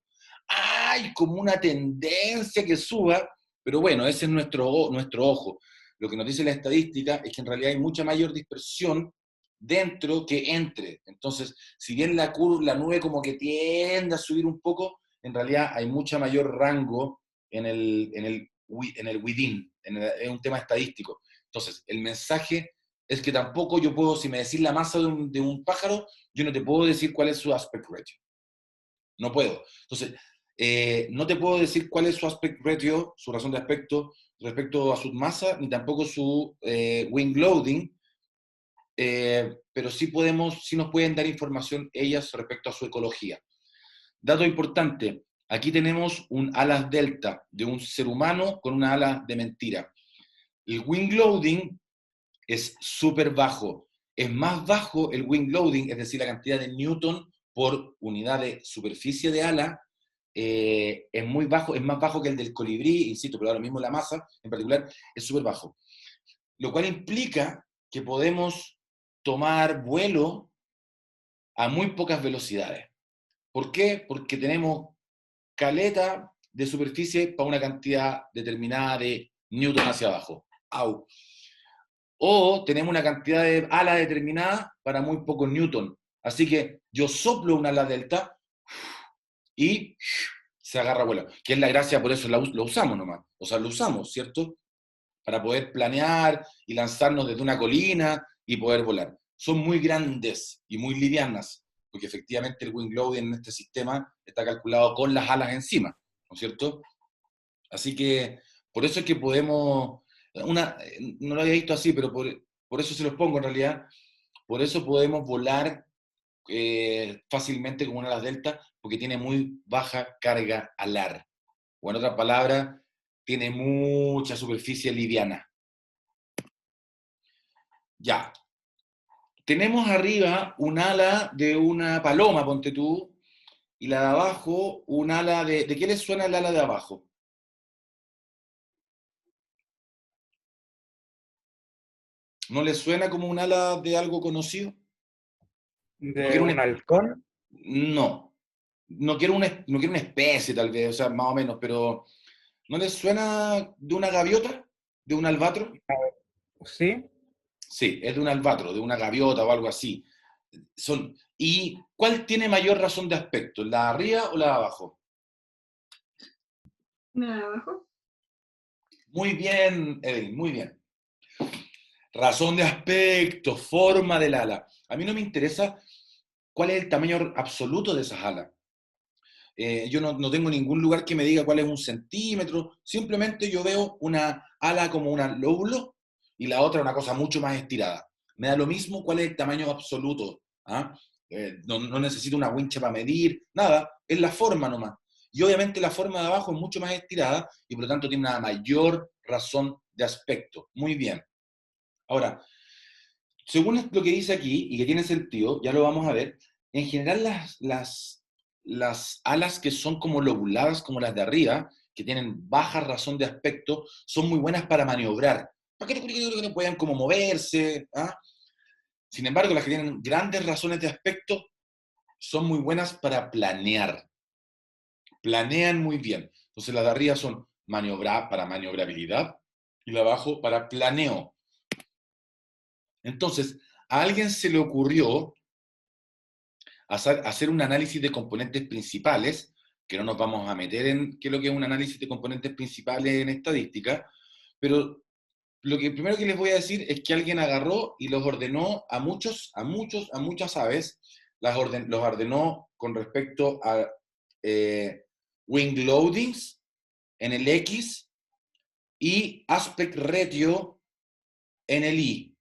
[SPEAKER 1] Hay como una tendencia que suba, pero bueno, ese es nuestro ojo. Lo que nos dice la estadística es que en realidad hay mucha mayor dispersión dentro que entre. Entonces, si bien la nube como que tiende a subir un poco, en realidad hay mucha mayor rango en el within, es un tema estadístico. Entonces, el mensaje es que tampoco yo puedo, si me decís la masa de un pájaro, yo no te puedo decir cuál es su aspect ratio. No puedo. Entonces, no te puedo decir cuál es su aspect ratio, su razón de aspecto, respecto a su masa, ni tampoco su wing loading, pero sí nos pueden dar información ellas respecto a su ecología. Dato importante, aquí tenemos un alas delta de un ser humano con una ala de mentira. El wing loading es súper bajo. Es más bajo el wing loading, es decir, la cantidad de newton por unidad de superficie de ala, es muy bajo, es más bajo que el del colibrí, insisto, pero ahora mismo la masa en particular es súper bajo. Lo cual implica que podemos tomar vuelo a muy pocas velocidades. ¿Por qué? Porque tenemos caleta de superficie para una cantidad determinada de newton hacia abajo. Au. O tenemos una cantidad de ala determinada para muy pocos newton. Así que yo soplo una ala delta y se agarra vuelo. Que es la gracia, por eso lo usamos nomás. O sea, lo usamos, ¿cierto? Para poder planear y lanzarnos desde una colina y poder volar. Son muy grandes y muy livianas, porque efectivamente el wing loading en este sistema está calculado con las alas encima, ¿no es cierto? Así que por eso es que podemos, no lo había visto así, pero por eso se los pongo en realidad, por eso podemos volar fácilmente con una alas delta, porque tiene muy baja carga alar. O en otras palabras, tiene mucha superficie liviana. Ya. Tenemos arriba un ala de una paloma, ponte tú, y la de abajo, un ala ¿de qué les suena el ala de abajo? ¿No les suena como un ala de algo conocido? No
[SPEAKER 3] ¿De
[SPEAKER 1] quiero
[SPEAKER 3] un halcón?
[SPEAKER 1] no. No quiero una especie, tal vez, o sea, más o menos, pero ¿no les suena de una gaviota? ¿De un albatro?
[SPEAKER 3] ¿Sí?
[SPEAKER 1] Sí, es de un albatro, de una gaviota o algo así. ¿Y cuál tiene mayor razón de aspecto? ¿La de arriba o la de abajo?
[SPEAKER 2] ¿La de abajo?
[SPEAKER 1] Muy bien, Evelyn, muy bien. Razón de aspecto, forma del ala. A mí no me interesa cuál es el tamaño absoluto de esas alas. Yo no tengo ningún lugar que me diga cuál es un centímetro, simplemente yo veo una ala como un lóbulo y la otra una cosa mucho más estirada. Me da lo mismo cuál es el tamaño absoluto. ¿Ah? No necesito una wincha para medir, nada, es la forma nomás. Y obviamente la forma de abajo es mucho más estirada y por lo tanto tiene una mayor razón de aspecto. Muy bien. Ahora, según lo que dice aquí, y que tiene sentido, ya lo vamos a ver, en general las alas que son como lobuladas, como las de arriba, que tienen baja razón de aspecto, son muy buenas para maniobrar. Para que no puedan como moverse. ¿Ah? Sin embargo, las que tienen grandes razones de aspecto son muy buenas para planear. Planean muy bien. Entonces las de arriba son para maniobrabilidad y la de abajo para planeo. Entonces, a alguien se le ocurrió hacer un análisis de componentes principales, que no nos vamos a meter en qué es lo que es un análisis de componentes principales en estadística, pero lo que primero que les voy a decir es que alguien agarró y los ordenó a muchas aves, los ordenó con respecto a wing loadings en el X y aspect ratio en el Y,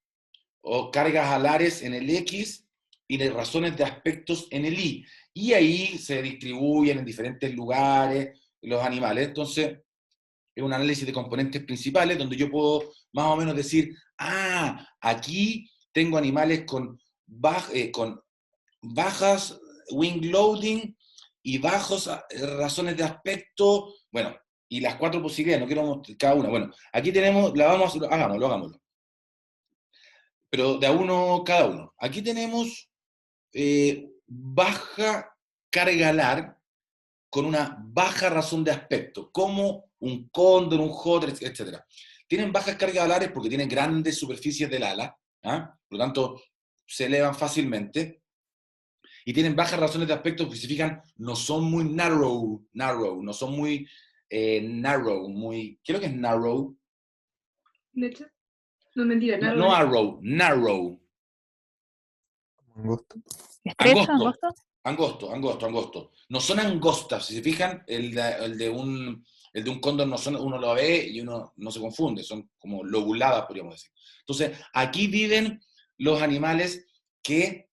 [SPEAKER 1] o cargas alares en el X y de razones de aspectos en el Y. Y ahí se distribuyen en diferentes lugares los animales. Entonces, es un análisis de componentes principales donde yo puedo más o menos decir, aquí tengo animales con bajas wing loading y bajos razones de aspecto, bueno, y las 4 posibilidades, no quiero mostrar cada una. Bueno, aquí tenemos, hagámoslo. Pero de a uno cada uno. Aquí tenemos baja carga alar con una baja razón de aspecto, como un cóndor, un jotter, etc. Tienen bajas cargas alares porque tienen grandes superficies del ala, por lo tanto se elevan fácilmente, y tienen bajas razones de aspecto porque se fijan, no son muy narrow, no son muy narrow, muy... ¿Qué es lo que es narrow?
[SPEAKER 3] De hecho, no mentira,
[SPEAKER 1] No,
[SPEAKER 3] nada.
[SPEAKER 1] no arrow, narrow.
[SPEAKER 5] Angosto.
[SPEAKER 4] ¿Estrecho,
[SPEAKER 1] Angosto.
[SPEAKER 4] angosto?
[SPEAKER 1] Angosto. No son angostas, si se fijan, el de un cóndor no son, uno lo ve y uno no se confunde, son como lobuladas, podríamos decir. Entonces, aquí viven los animales que...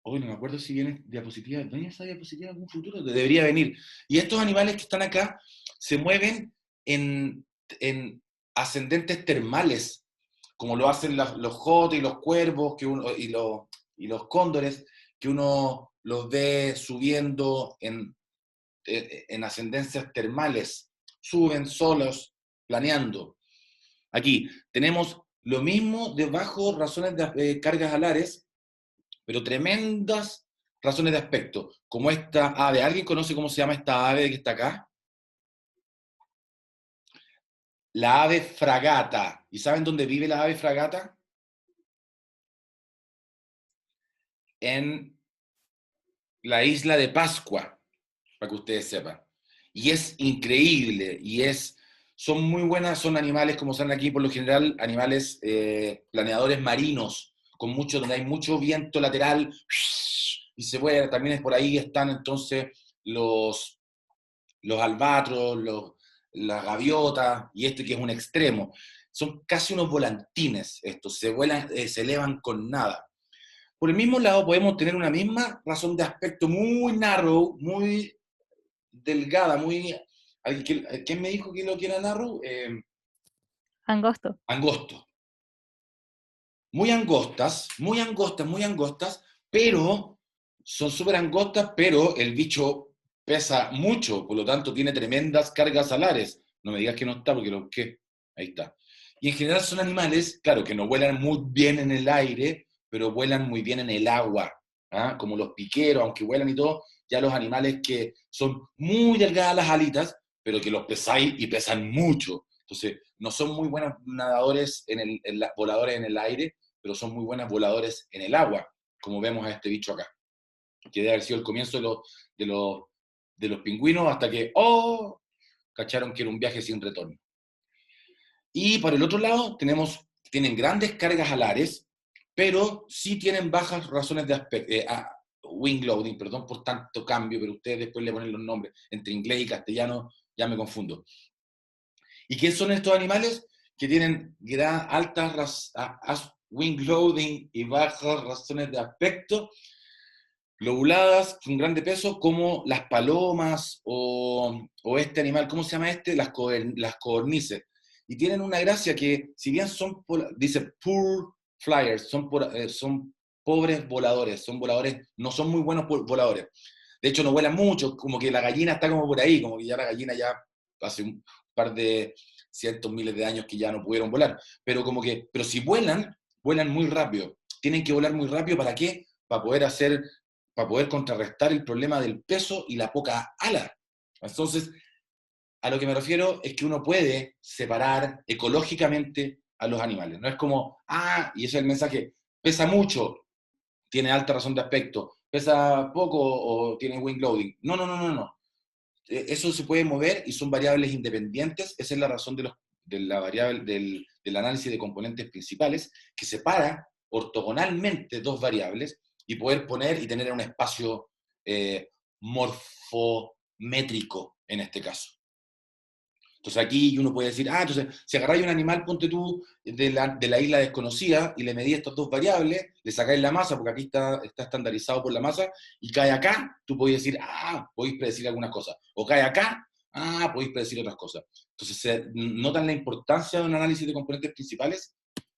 [SPEAKER 1] hoy no me acuerdo si viene diapositiva. ¿No hay esa diapositiva en algún futuro? Debería venir. Y estos animales que están acá se mueven en ascendentes termales, como lo hacen los jotes y los cuervos y los cóndores, que uno los ve subiendo en ascendencias termales. Suben solos, planeando. Aquí tenemos lo mismo de bajo razones de cargas alares, pero tremendas razones de aspecto, como esta ave. ¿Alguien conoce cómo se llama esta ave que está acá? La ave fragata. ¿Y saben dónde vive la ave fragata? En la isla de Pascua, para que ustedes sepan. Y es increíble, son muy buenas, son animales, como saben aquí, por lo general, animales planeadores marinos, donde hay mucho viento lateral, y se vuelan, también es por ahí están entonces los albatros, las gaviotas, y este que es un extremo. Son casi unos volantines estos, se vuelan, se elevan con nada. Por el mismo lado podemos tener una misma razón de aspecto muy narrow, muy delgada, muy... ¿Quién me dijo que lo que era narrow?
[SPEAKER 4] Angosto.
[SPEAKER 1] Angosto. Muy angostas, pero son súper angostas, pero el bicho pesa mucho, por lo tanto tiene tremendas cargas alares. No me digas que no está, porque lo busqué. Ahí está. Y en general son animales, claro, que no vuelan muy bien en el aire, pero vuelan muy bien en el agua, como los piqueros, aunque vuelan y todo, ya los animales que son muy delgadas las alitas, pero que los pesáis y pesan mucho. Entonces, no son muy buenos nadadores, voladores en el aire, pero son muy buenos voladores en el agua, como vemos a este bicho acá, que debe haber sido el comienzo de los pingüinos hasta que, cacharon que era un viaje sin retorno. Y por el otro lado, tienen grandes cargas alares, pero sí tienen bajas razones de aspecto, wing loading, perdón por tanto cambio, pero ustedes después le ponen los nombres, entre inglés y castellano, ya me confundo. ¿Y qué son estos animales? Que tienen altas wing loading y bajas razones de aspecto, lobuladas, con grande peso, como las palomas o este animal, ¿cómo se llama este? Las codornices. Y tienen una gracia que, si bien dice poor flyers, son pobres voladores, son voladores, no son muy buenos voladores. De hecho, no vuelan mucho, como que la gallina está como por ahí, como que ya la gallina ya hace un par de cientos, miles de años que ya no pudieron volar. Pero si vuelan muy rápido. Tienen que volar muy rápido, ¿para qué? Para poder contrarrestar el problema del peso y la poca ala. Entonces, a lo que me refiero es que uno puede separar ecológicamente a los animales. No es como, y ese es el mensaje, pesa mucho, tiene alta razón de aspecto, pesa poco o tiene wing loading. No. Eso se puede mover y son variables independientes. Esa es la razón de la variable, del análisis de componentes principales, que separa ortogonalmente dos variables y poder poner y tener un espacio morfométrico en este caso. Entonces aquí uno puede decir, entonces si agarráis un animal, ponte tú, de la isla desconocida y le medís estas dos variables, le sacáis la masa, porque aquí está estandarizado por la masa, y cae acá, tú podéis decir, podéis predecir algunas cosas. O cae acá, podéis predecir otras cosas. Entonces, ¿notan la importancia de un análisis de componentes principales?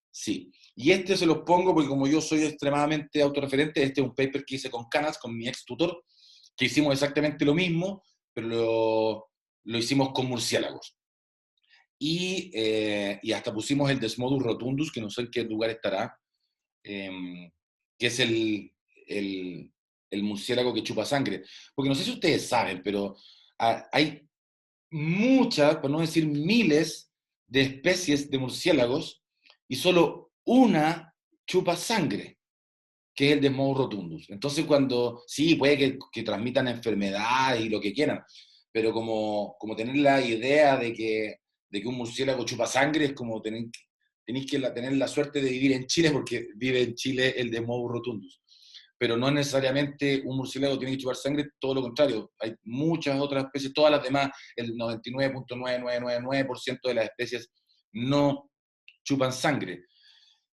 [SPEAKER 1] Sí. Y este se los pongo porque como yo soy extremadamente autorreferente, este es un paper que hice con Canas, con mi ex tutor, que hicimos exactamente lo mismo, pero lo hicimos con murciélagos. Y hasta pusimos el Desmodus rotundus, que no sé en qué lugar estará, que es el murciélago que chupa sangre. Porque no sé si ustedes saben, pero hay muchas, por no decir miles, de especies de murciélagos y solo una chupa sangre, que es el Desmodus rotundus. Entonces sí, puede que transmitan enfermedades y lo que quieran, pero como tener la idea de que un murciélago chupa sangre es como tenéis que tener la suerte de vivir en Chile, porque vive en Chile el Desmodus rotundus. Pero no necesariamente un murciélago tiene que chupar sangre, todo lo contrario. Hay muchas otras especies, todas las demás, el 99.9999% de las especies no chupan sangre.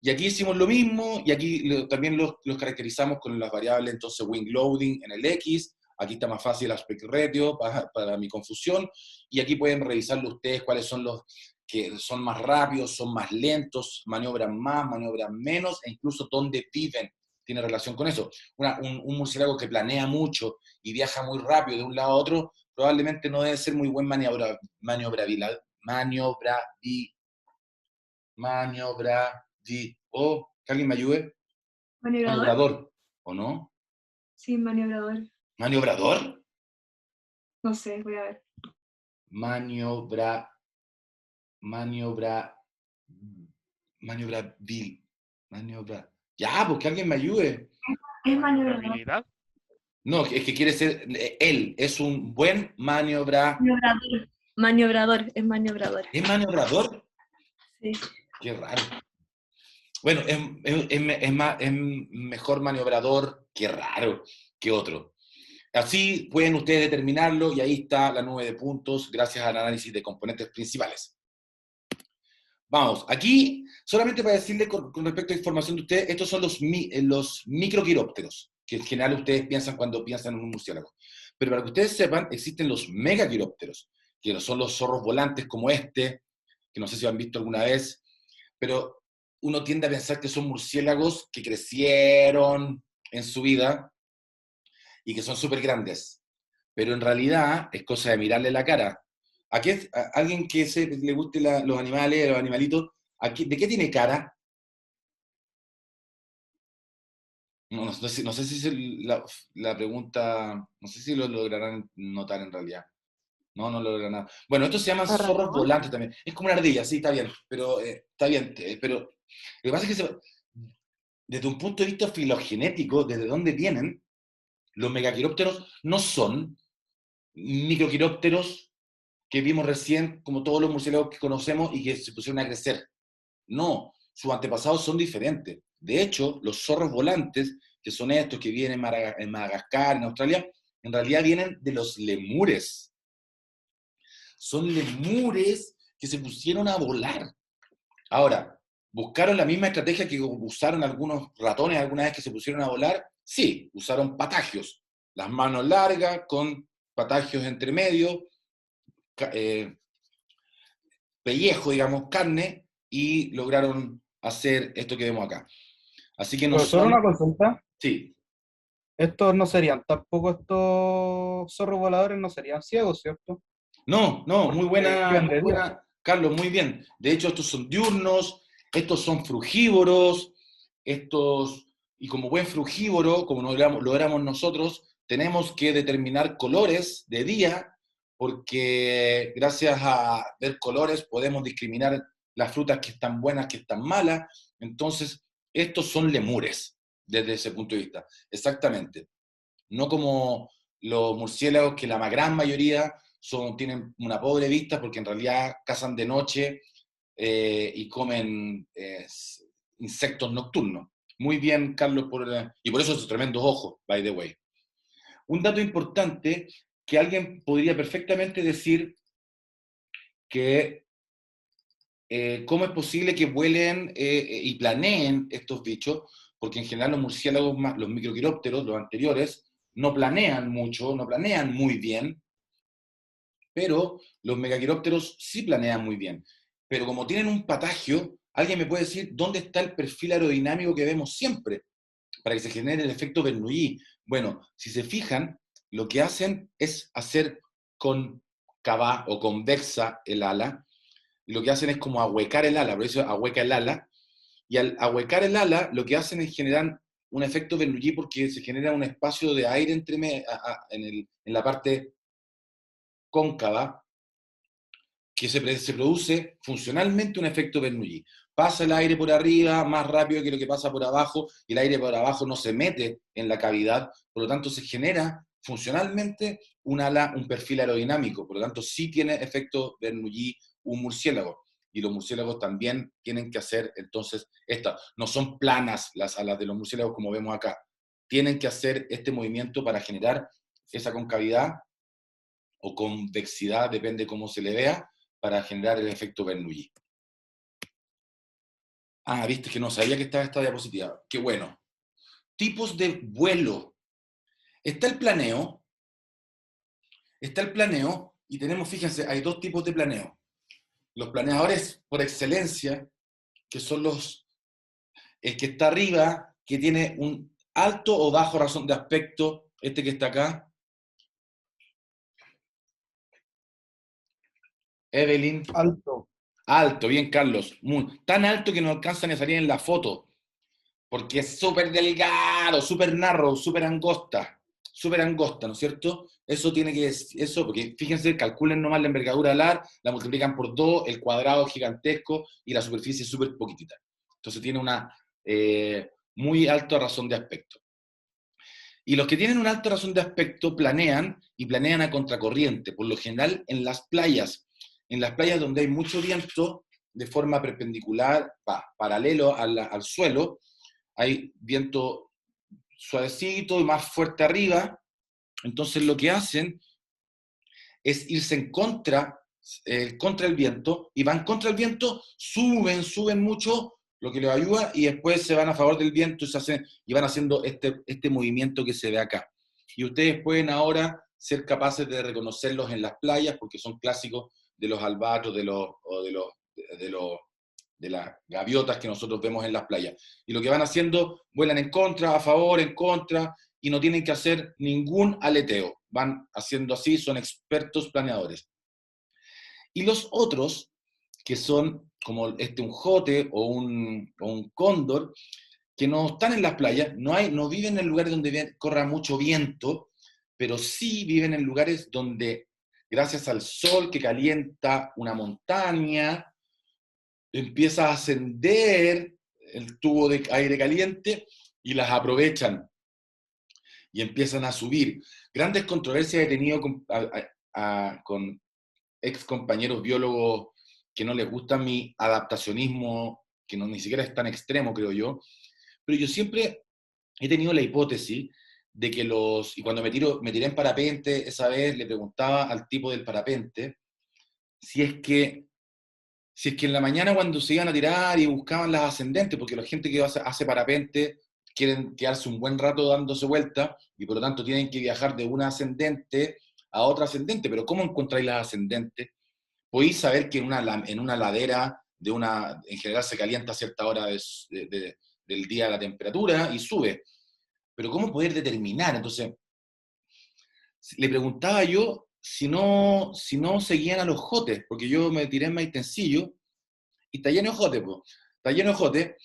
[SPEAKER 1] Y aquí hicimos lo mismo, y aquí también los caracterizamos con las variables, entonces wing loading en el X, aquí está más fácil el aspect ratio para mi confusión, y aquí pueden revisarlo ustedes cuáles son los que son más rápidos, son más lentos, maniobran más, maniobran menos, e incluso dónde viven tiene relación con eso. Un murciélago que planea mucho y viaja muy rápido de un lado a otro, probablemente no debe ser muy buen que alguien me ayude.
[SPEAKER 3] ¿Maniobrador?
[SPEAKER 1] Maniobrador, ¿o no?
[SPEAKER 3] Sí, maniobrador.
[SPEAKER 1] ¿Maniobrador?
[SPEAKER 3] No sé, voy a ver.
[SPEAKER 1] Maniobrabil. Ya, pues que alguien me ayude.
[SPEAKER 3] Es maniobrador.
[SPEAKER 6] ¿Maniobrabilidad?
[SPEAKER 1] No, es que quiere ser, él es un buen
[SPEAKER 3] Maniobrador. Maniobrador, es maniobrador.
[SPEAKER 1] ¿Es maniobrador?
[SPEAKER 3] Sí.
[SPEAKER 1] Qué raro. Bueno, es mejor maniobrador, qué raro, que otro. Así pueden ustedes determinarlo y ahí está la nube de puntos gracias al análisis de componentes principales. Vamos, aquí, solamente para decirles con respecto a información de ustedes, estos son los microquirópteros, que en general ustedes piensan cuando piensan en un murciélago. Pero para que ustedes sepan, existen los megaquirópteros, que son los zorros volantes como este, que no sé si lo han visto alguna vez, pero uno tiende a pensar que son murciélagos que crecieron en su vida y que son súper grandes. Pero en realidad es cosa de mirarle la cara. ¿A alguien que le guste los animales, los animalitos, de qué tiene cara? No sé si es la pregunta, no sé si lo lograrán notar en realidad. No lo logran nada. Bueno, estos se llaman zorros volantes también. Es como una ardilla, sí, está bien, pero está bien. Pero lo que pasa es que desde un punto de vista filogenético, desde dónde vienen, los megaquirópteros no son microquirópteros que vimos recién, como todos los murciélagos que conocemos y que se pusieron a crecer. No, sus antepasados son diferentes. De hecho, los zorros volantes, que son estos que vienen en Madagascar, en Australia, en realidad vienen de los lemures. Son lemures que se pusieron a volar. Ahora, ¿buscaron la misma estrategia que usaron algunos ratones alguna vez que se pusieron a volar? Sí, usaron patagios. Las manos largas con patagios entre medio, pellejo, digamos, carne, y lograron hacer esto que vemos acá. Así que no
[SPEAKER 7] Profesor,
[SPEAKER 1] son...
[SPEAKER 7] una consulta.
[SPEAKER 1] Sí.
[SPEAKER 7] Estos no serían, tampoco estos zorros voladores no serían ciegos, ¿cierto?
[SPEAKER 1] No, muy
[SPEAKER 7] Viven de día.
[SPEAKER 1] buena, Carlos, muy bien. De hecho, estos son diurnos, estos son frugívoros, y como buen frugívoro, como lo éramos nosotros, tenemos que determinar colores de día, porque gracias a ver colores podemos discriminar las frutas que están buenas, que están malas. Entonces, estos son lemures, desde ese punto de vista. Exactamente. No como los murciélagos, que la gran mayoría tienen una pobre vista, porque en realidad cazan de noche y comen insectos nocturnos. Muy bien, Carlos, y por eso esos tremendos ojos, by the way. Un dato importante que alguien podría perfectamente decir que cómo es posible que vuelen y planeen estos bichos, porque en general los murciélagos, los microquirópteros, los anteriores, no planean mucho, no planean muy bien, pero los megaquirópteros sí planean muy bien. Pero como tienen un patagio, ¿alguien me puede decir dónde está el perfil aerodinámico que vemos siempre para que se genere el efecto Bernoulli? Bueno, si se fijan, lo que hacen es hacer cóncava o convexa el ala, y lo que hacen es como ahuecar el ala, por eso ahueca el ala, y al ahuecar el ala, lo que hacen es generar un efecto Bernoulli porque se genera un espacio de aire en la parte cóncava, que se produce funcionalmente un efecto Bernoulli. Pasa el aire por arriba más rápido que lo que pasa por abajo, y el aire por abajo no se mete en la cavidad, por lo tanto se genera funcionalmente un ala, un perfil aerodinámico, por lo tanto sí tiene efecto Bernoulli un murciélago, y los murciélagos también tienen que hacer entonces no son planas las alas de los murciélagos como vemos acá, tienen que hacer este movimiento para generar esa concavidad o convexidad, depende cómo se le vea, para generar el efecto Bernoulli. Ah, viste que no sabía que estaba esta diapositiva. Qué bueno. Tipos de vuelo. Está el planeo, y tenemos, fíjense, hay dos tipos de planeo. Los planeadores por excelencia, que son el que está arriba, que tiene un alto o bajo razón de aspecto, este que está acá. Evelyn.
[SPEAKER 7] Alto.
[SPEAKER 1] Alto, bien, Carlos. Tan alto que no alcanza ni a salir en la foto, porque es súper delgado, súper narrow, súper angosta, ¿no es cierto? Eso tiene que eso, porque fíjense, calculen nomás la envergadura del ar, la multiplican por 2, el cuadrado es gigantesco y la superficie es súper poquitita. Entonces tiene una muy alta razón de aspecto. Y los que tienen una alta razón de aspecto planean, y planean a contracorriente, por lo general en las playas donde hay mucho viento, de forma perpendicular, paralelo al suelo, hay viento suavecito y más fuerte arriba, entonces lo que hacen es irse en contra el viento, y van contra el viento, suben mucho, lo que les ayuda, y después se van a favor del viento y van haciendo este movimiento que se ve acá. Y ustedes pueden ahora ser capaces de reconocerlos en las playas, porque son clásicos de los albatros, de las gaviotas que nosotros vemos en las playas. Y lo que van haciendo, vuelan en contra, a favor, en contra, y no tienen que hacer ningún aleteo. Van haciendo así, son expertos planeadores. Y los otros, que son como un jote o un cóndor, que no están en las playas, no viven en lugares donde corra mucho viento, pero sí viven en lugares donde, gracias al sol que calienta una montaña, empieza a ascender el tubo de aire caliente y las aprovechan y empiezan a subir. Grandes controversias he tenido con ex compañeros biólogos que no les gusta mi adaptacionismo, que ni siquiera es tan extremo, creo yo, pero yo siempre he tenido la hipótesis de que y cuando me tiré en parapente, esa vez le preguntaba al tipo del parapente si es que en la mañana cuando se iban a tirar y buscaban las ascendentes, porque la gente que hace parapente quieren quedarse un buen rato dándose vuelta, y por lo tanto tienen que viajar de una ascendente a otra ascendente, pero ¿cómo encontráis las ascendentes? Podéis saber que en una ladera en general se calienta a cierta hora del día la temperatura y sube, pero ¿cómo poder determinar? Entonces, le preguntaba yo si no seguían a los jotes, porque yo me tiré en Maitencillo y está lleno de jotes, está lleno de jotes,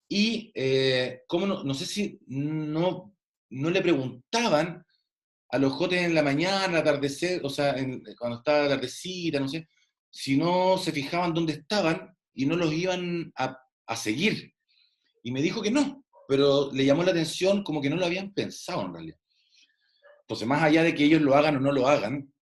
[SPEAKER 1] y ¿cómo no sé si no le preguntaban a los jotes en la mañana, al atardecer, o sea, cuando estaba la tardecita, no sé, si no se fijaban dónde estaban y no los iban a seguir. Y me dijo que no, pero le llamó la atención como que no lo habían pensado en realidad. Entonces, más allá de que ellos lo hagan o no lo hagan,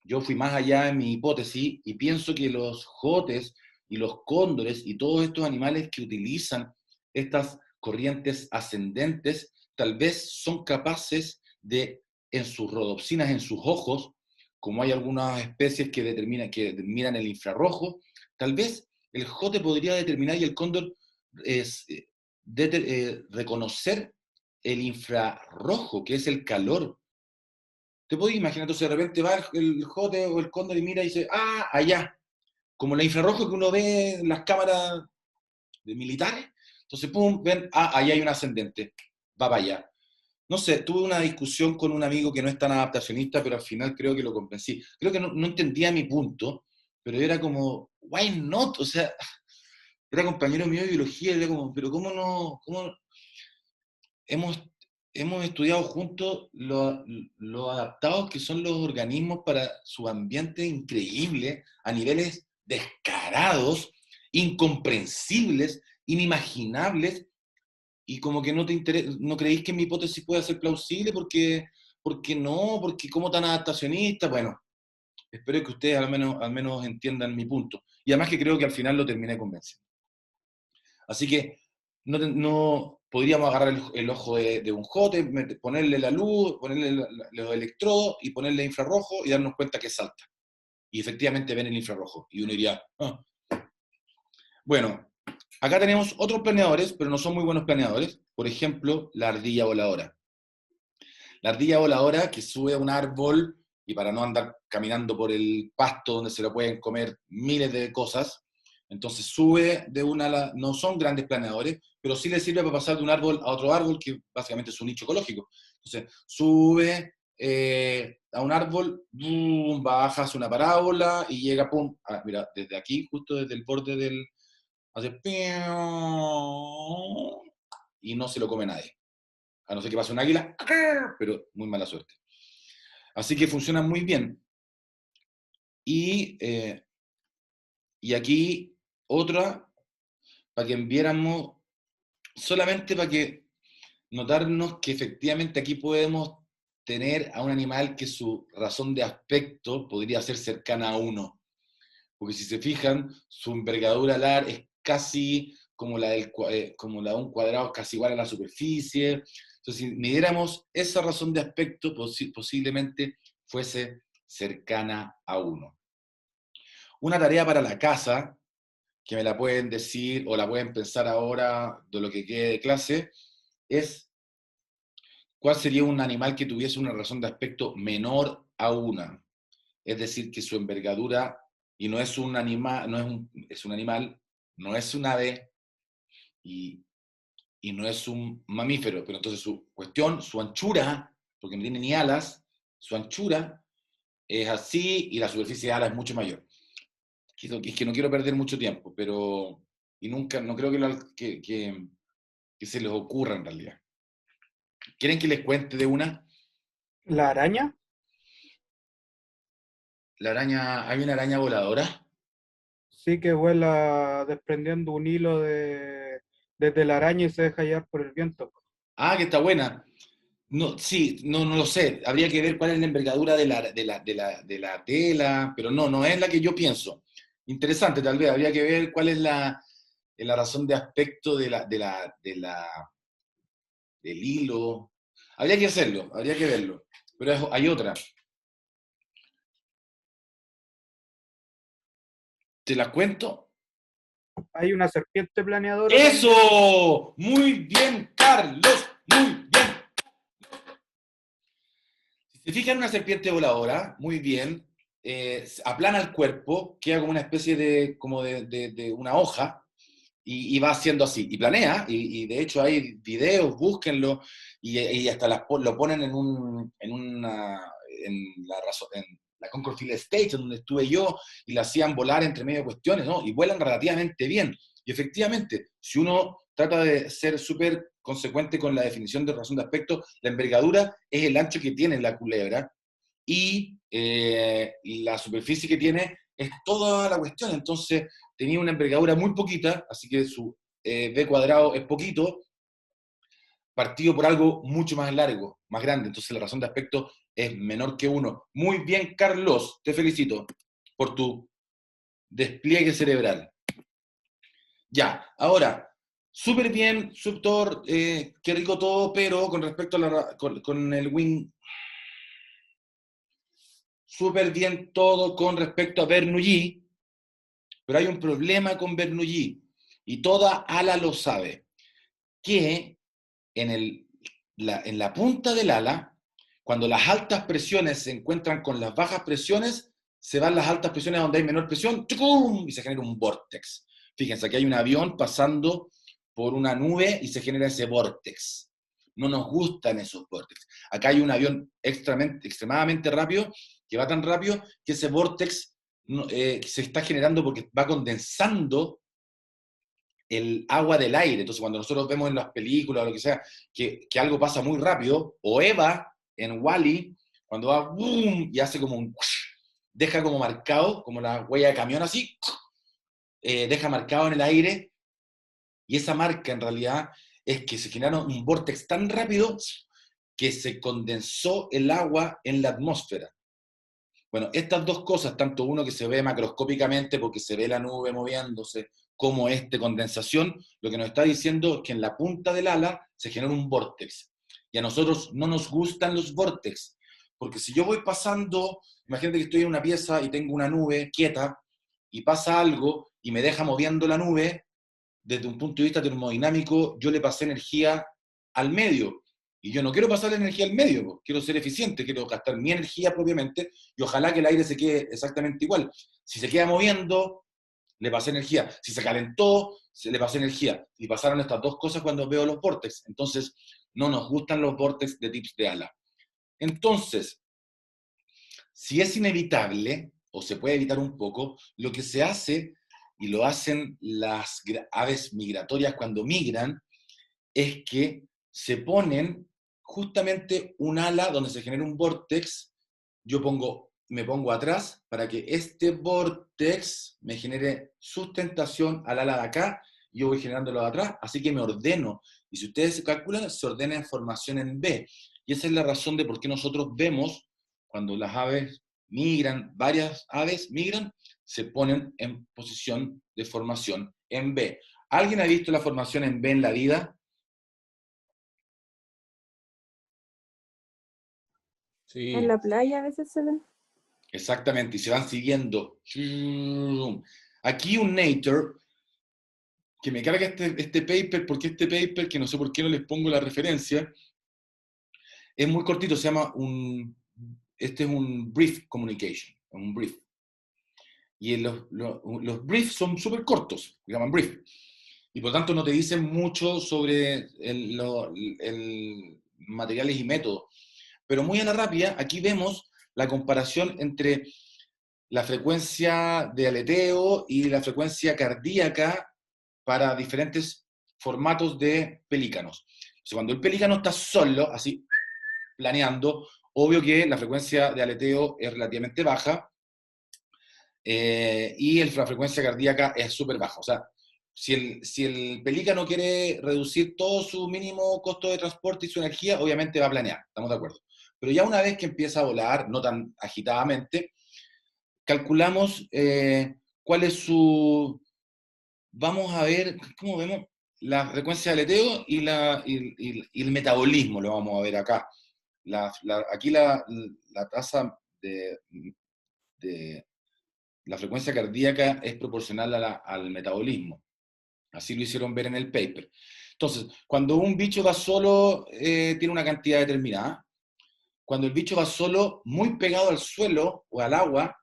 [SPEAKER 1] yo fui más allá en mi hipótesis y pienso que los jotes y los cóndores y todos estos animales que utilizan estas corrientes ascendentes, tal vez son capaces de, en sus rodopsinas, en sus ojos, como hay algunas especies que miran el infrarrojo, tal vez el jote podría determinar y el cóndor reconocer el infrarrojo, que es el calor. Te puedes imaginar, entonces de repente va el jote o el cóndor y mira y dice, ah, allá, como el infrarrojo que uno ve en las cámaras de militares, entonces pum, ven, ah, allá hay un ascendente, va para allá. No sé, tuve una discusión con un amigo que no es tan adaptacionista, pero al final creo que lo convencí. Creo que no entendía mi punto, pero era como, why not? O sea, era compañero mío de biología, y era como, pero ¿cómo no? Hemos estudiado juntos lo adaptados que son los organismos para su ambiente increíble, a niveles descarados, incomprensibles, inimaginables, y como que no creéis que mi hipótesis pueda ser plausible porque no, porque como tan adaptacionista. Bueno, espero que ustedes al menos entiendan mi punto. Y además que creo que al final lo terminé convenciendo. Así que no podríamos agarrar el ojo de un jote, ponerle la luz, ponerle los electrodos y ponerle infrarrojo y darnos cuenta que salta. Y efectivamente ven el infrarrojo. Y uno diría, ah. Bueno, acá tenemos otros planeadores, pero no son muy buenos planeadores. Por ejemplo, la ardilla voladora. La ardilla voladora que sube a un árbol y para no andar caminando por el pasto donde se lo pueden comer miles de cosas, entonces sube de no son grandes planeadores, pero sí les sirve para pasar de un árbol a otro árbol, que básicamente es un nicho ecológico. Entonces sube a un árbol, boom, baja, hace una parábola y llega, pum, mira, desde aquí, justo desde el borde del... hace... y no se lo come nadie. A no ser que pase un águila, pero muy mala suerte. Así que funciona muy bien. Y aquí otra, para que viéramos, solamente para que notarnos que efectivamente aquí podemos tener a un animal que su razón de aspecto podría ser cercana a 1. Porque si se fijan, su envergadura alar es casi como la de un cuadrado, casi igual a la superficie. Entonces, si midiéramos esa razón de aspecto, posiblemente fuese cercana a 1. Una tarea para la casa, que me la pueden decir o la pueden pensar ahora de lo que quede de clase, es cuál sería un animal que tuviese una razón de aspecto menor a 1. Es decir, que su envergadura, y no es un animal, es un animal, no es un ave, y no es un mamífero, pero entonces su cuestión, su anchura, porque no tiene ni alas, su anchura es así y la superficie de alas es mucho mayor. Es que no quiero perder mucho tiempo, pero no creo que se les ocurra en realidad. ¿Quieren que les cuente de una?
[SPEAKER 7] ¿La araña?
[SPEAKER 1] ¿Hay una araña voladora?
[SPEAKER 7] Sí, que vuela desprendiendo un hilo desde la araña y se deja llevar por el viento.
[SPEAKER 1] Ah, que está buena. No, sí, no lo sé. Habría que ver cuál es la envergadura de la tela, pero no es la que yo pienso. Interesante, tal vez. Habría que ver cuál es la razón de aspecto del hilo. Habría que hacerlo, habría que verlo. Pero hay otra. ¿Te la cuento?
[SPEAKER 7] Hay una serpiente planeadora.
[SPEAKER 1] ¡Eso! Muy bien, Carlos. Muy bien. Si se fijan en una serpiente voladora, muy bien, aplana el cuerpo, queda como una especie de una hoja, y va haciendo así, y planea, y de hecho hay videos, búsquenlo, y hasta lo ponen en la Concord Field Station, donde estuve yo, y la hacían volar entre medio de cuestiones, ¿no? Y vuelan relativamente bien. Y efectivamente, si uno trata de ser súper consecuente con la definición de razón de aspecto, la envergadura es el ancho que tiene la culebra, y la superficie que tiene es toda la cuestión. Entonces tenía una envergadura muy poquita, así que su b cuadrado es poquito, partido por algo mucho más largo, más grande. Entonces la razón de aspecto es menor que 1. Muy bien, Carlos, te felicito por tu despliegue cerebral. Ya, ahora, súper bien, Subtor, qué rico todo, pero con respecto a con el wing, súper bien todo con respecto a Bernoulli, pero hay un problema con Bernoulli, y toda ala lo sabe, que en la punta del ala, cuando las altas presiones se encuentran con las bajas presiones, se van las altas presiones a donde hay menor presión, ¡tucum! Y se genera un vórtex. Fíjense, aquí hay un avión pasando por una nube y se genera ese vórtex. No nos gustan esos vórtex. Acá hay un avión extremadamente rápido, que va tan rápido que ese vórtex se está generando porque va condensando el agua del aire. Entonces, cuando nosotros vemos en las películas o lo que sea, que algo pasa muy rápido, o Eva en Wall-E, cuando va boom, y hace como un deja como marcado, como la huella de camión así, deja marcado en el aire, y esa marca en realidad es que se generaron un vórtex tan rápido que se condensó el agua en la atmósfera. Bueno, estas dos cosas, tanto uno que se ve macroscópicamente porque se ve la nube moviéndose, como condensación, lo que nos está diciendo es que en la punta del ala se genera un vórtex. Y a nosotros no nos gustan los vórtex, porque si yo voy pasando, imagínate que estoy en una pieza y tengo una nube quieta, y pasa algo y me deja moviendo la nube, desde un punto de vista termodinámico, yo le pasé energía al medio. Y yo no quiero pasar la energía al medio, quiero ser eficiente, quiero gastar mi energía propiamente, y ojalá que el aire se quede exactamente igual. Si se queda moviendo, le pasé energía. Si se calentó, se le pasé energía. Y pasaron estas dos cosas cuando veo los vórtex. Entonces, no nos gustan los vórtex de tips de ala. Entonces, si es inevitable, o se puede evitar un poco, lo que se hace, y lo hacen las aves migratorias cuando migran, es que se ponen justamente un ala donde se genera un vórtex. Yo me pongo atrás para que este vórtex me genere sustentación al ala de acá, y yo voy generándolo de atrás, así que me ordeno. Y si ustedes se calculan, se ordena en formación en B. Y esa es la razón de por qué nosotros vemos, cuando las aves migran, varias aves migran, se ponen en posición de formación en B. ¿Alguien ha visto la formación en B en la vida?
[SPEAKER 5] Sí.
[SPEAKER 2] En la playa a veces se ven.
[SPEAKER 1] Exactamente, y se van siguiendo. Aquí un Nature, que me carga este paper, porque este paper, que no sé por qué no les pongo la referencia, es muy cortito, se llama este es un brief communication, un brief. Y los briefs son súper cortos, se llaman brief. Y por tanto no te dicen mucho sobre el materiales y métodos. Pero muy a la rápida, aquí vemos la comparación entre la frecuencia de aleteo y la frecuencia cardíaca para diferentes formatos de pelícanos. Entonces, cuando el pelícano está solo, así, planeando, obvio que la frecuencia de aleteo es relativamente baja, y la frecuencia cardíaca es súper baja. O sea, si el pelícano quiere reducir todo su mínimo costo de transporte y su energía, obviamente va a planear, estamos de acuerdo. Pero ya una vez que empieza a volar, no tan agitadamente, calculamos cuál es su... Vamos a ver, ¿cómo vemos? La frecuencia de aleteo y el metabolismo lo vamos a ver acá. Aquí la tasa de la frecuencia cardíaca es proporcional al metabolismo. Así lo hicieron ver en el paper. Entonces, cuando un bicho va solo, tiene una cantidad determinada. Cuando el bicho va solo, muy pegado al suelo o al agua,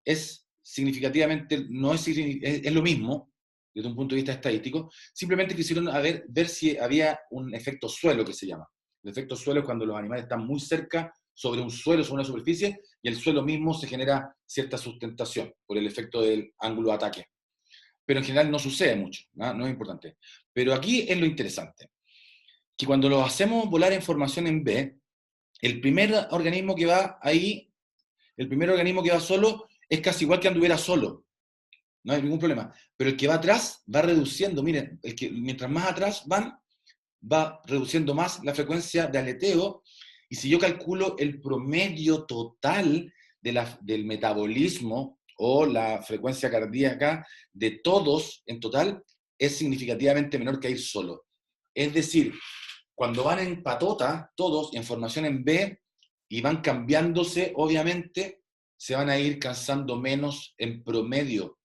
[SPEAKER 1] es significativamente, no es lo mismo, desde un punto de vista estadístico. Simplemente quisieron ver si había un efecto suelo, que se llama. El efecto suelo es cuando los animales están muy cerca sobre un suelo, sobre una superficie, y el suelo mismo se genera cierta sustentación por el efecto del ángulo de ataque. Pero en general no sucede mucho, no es importante. Pero aquí es lo interesante, que cuando lo hacemos volar en formación en B, el primer organismo que va ahí, el primer organismo que va solo, es casi igual que anduviera solo. No hay ningún problema. Pero el que va atrás va reduciendo. Miren, mientras más atrás va reduciendo más la frecuencia de aleteo. Y si yo calculo el promedio total del metabolismo o la frecuencia cardíaca de todos en total, es significativamente menor que a ir solo. Es decir, cuando van en patota, todos en formación en B, y van cambiándose, obviamente, se van a ir cansando menos en promedio.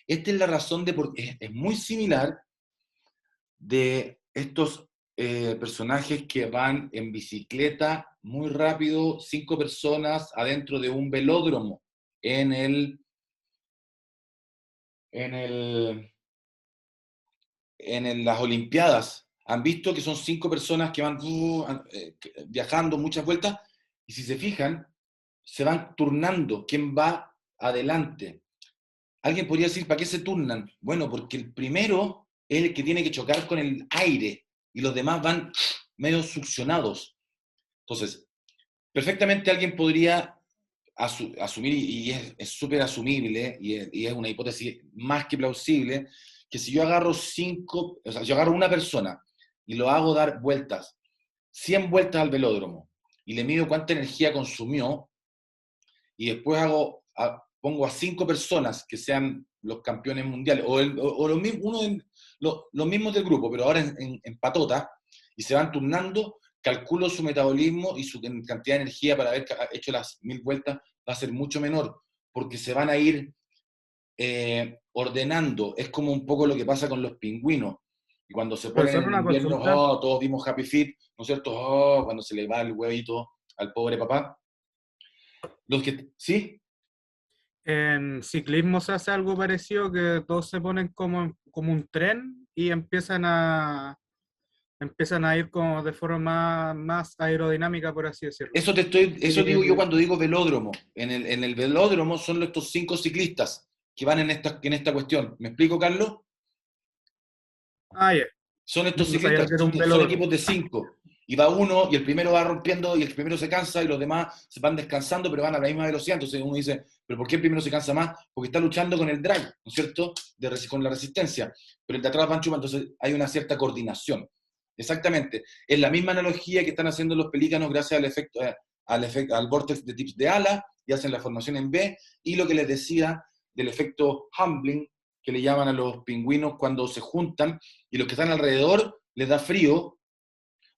[SPEAKER 1] Esta es la razón de por qué es muy similar de estos personajes que van en bicicleta muy rápido, 5 personas adentro de un velódromo en las Olimpiadas. Han visto que son 5 personas que van viajando muchas vueltas, y si se fijan, se van turnando quién va adelante. Alguien podría decir, ¿para qué se turnan? Bueno, porque el primero es el que tiene que chocar con el aire y los demás van medio succionados. Entonces, perfectamente alguien podría asumir, y es súper asumible, y es una hipótesis más que plausible, que si yo agarro yo agarro una persona y lo hago dar vueltas, 100 vueltas al velódromo, y le mido cuánta energía consumió, y después pongo a 5 personas que sean los campeones mundiales, o los mismos del grupo, pero ahora en patota, y se van turnando, calculo su metabolismo y su cantidad de energía para haber hecho las 1000 vueltas va a ser mucho menor, porque se van a ir ordenando. Es como un poco lo que pasa con los pingüinos. Y cuando se ponen
[SPEAKER 7] Profesor,
[SPEAKER 1] en
[SPEAKER 7] una
[SPEAKER 1] invierno,
[SPEAKER 7] consulta.
[SPEAKER 1] todos vimos Happy Feet, ¿no es cierto? Cuando se le va el huevito al pobre papá. ¿Sí?
[SPEAKER 7] En ciclismo se hace algo parecido, que todos se ponen como un tren y empiezan a ir como de forma más aerodinámica, por así decirlo.
[SPEAKER 1] Eso digo yo cuando digo velódromo. En el velódromo son estos 5 ciclistas que van en esta cuestión. ¿Me explico, Carlos?
[SPEAKER 7] Ya.
[SPEAKER 1] Son estos
[SPEAKER 7] No sabía
[SPEAKER 1] ciclistas,
[SPEAKER 7] que era un
[SPEAKER 1] son
[SPEAKER 7] velódromo.
[SPEAKER 1] equipos de 5. Y va uno, y el primero va rompiendo, y el primero se cansa, y los demás se van descansando, pero van a la misma velocidad. Entonces uno dice, ¿pero por qué el primero se cansa más? Porque está luchando con el drag, ¿no es cierto? Con la resistencia. Pero el de atrás van chupando, entonces hay una cierta coordinación. Exactamente. Es la misma analogía que están haciendo los pelícanos gracias al vortex de tips de ala, y hacen la formación en B, y lo que les decía del efecto Humbling, que le llaman a los pingüinos cuando se juntan, y los que están alrededor les da frío,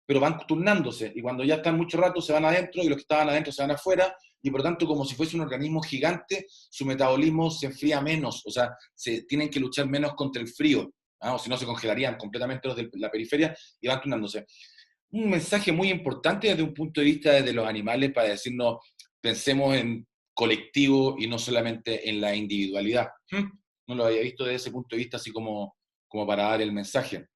[SPEAKER 1] pero van turnándose, y cuando ya están mucho rato se van adentro, y los que estaban adentro se van afuera, y por tanto, como si fuese un organismo gigante, su metabolismo se enfría menos, o sea, se tienen que luchar menos contra el frío, o si no se congelarían completamente los de la periferia, y van turnándose. Un mensaje muy importante desde un punto de vista de los animales para decirnos, pensemos en colectivo y no solamente en la individualidad. No lo había visto desde ese punto de vista, así como para dar el mensaje.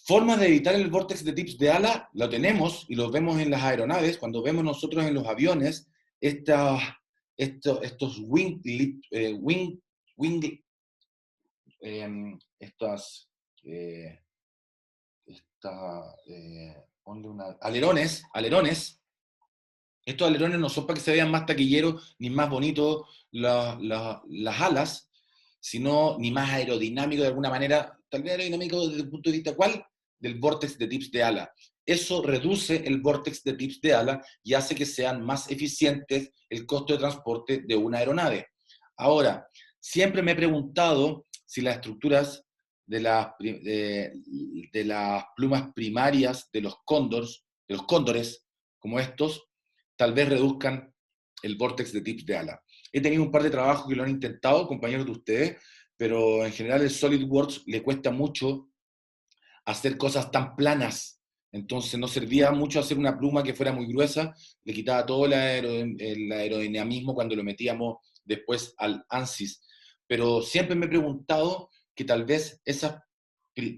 [SPEAKER 1] Formas de evitar el vórtex de tips de ala, lo tenemos y lo vemos en las aeronaves. Cuando vemos nosotros en los aviones estos alerones. Estos alerones no son para que se vean más taquilleros ni más bonitos las alas, sino ni más aerodinámico de alguna manera, tal vez aerodinámico desde el punto de vista ¿cuál? Del vórtex de tips de ala. Eso reduce el vórtex de tips de ala y hace que sean más eficientes el costo de transporte de una aeronave. Ahora, siempre me he preguntado si las estructuras de las plumas primarias de los cóndores, como estos, tal vez reduzcan el vórtex de tips de ala. He tenido un par de trabajos que lo han intentado, compañeros de ustedes, pero en general el SolidWorks le cuesta mucho hacer cosas tan planas. Entonces no servía mucho hacer una pluma que fuera muy gruesa, le quitaba todo el aerodinamismo cuando lo metíamos después al ANSYS. Pero siempre me he preguntado que tal vez esas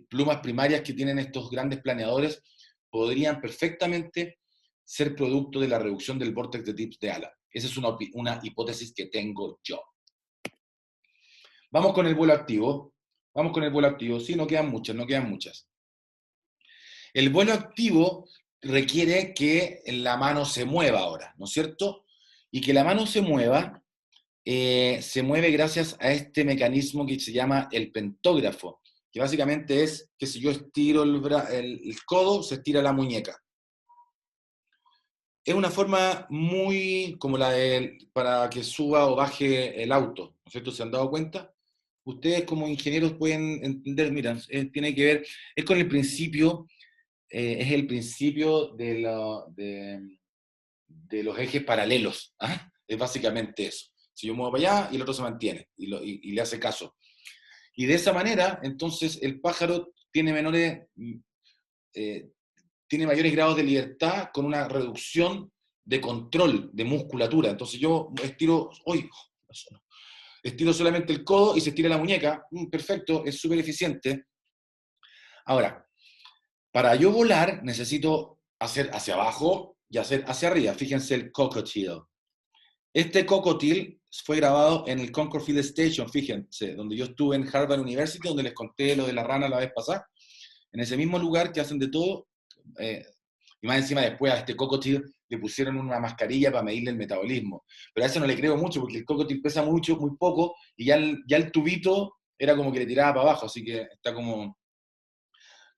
[SPEAKER 1] plumas primarias que tienen estos grandes planeadores podrían perfectamente ser producto de la reducción del vórtex de tips de ala. Esa es una hipótesis que tengo yo. Vamos con el vuelo activo. Sí, no quedan muchas. El vuelo activo requiere que la mano se mueva ahora, ¿no es cierto? Y que la mano se mueva, se mueve gracias a este mecanismo que se llama el pentógrafo, que básicamente es que si yo estiro el codo, se estira la muñeca. Es una forma muy como para que suba o baje el auto, ¿no es cierto? ¿Se han dado cuenta? ustedes como ingenieros pueden entender, mira, tiene que ver, es con el principio, es el principio de los ejes paralelos, ¿ah? Es básicamente eso. Si yo muevo para allá y el otro se mantiene y le hace caso. Y de esa manera, entonces, el pájaro tiene tiene mayores grados de libertad con una reducción de control de musculatura. Entonces yo estiro, ¡uy! Estiro solamente el codo y se estira la muñeca. Perfecto, es súper eficiente. Ahora, para yo volar necesito hacer hacia abajo y hacer hacia arriba. Fíjense el cockatiel. Este cockatiel fue grabado en el Concord Field Station, fíjense, donde yo estuve en Harvard University, donde les conté lo de la rana la vez pasada. En ese mismo lugar que hacen de todo, y más encima después a este cockatiel le pusieron una mascarilla para medirle el metabolismo. Pero a eso no le creo mucho, porque el cockatiel pesa mucho, muy poco, y ya el tubito era como que le tiraba para abajo, así que está como...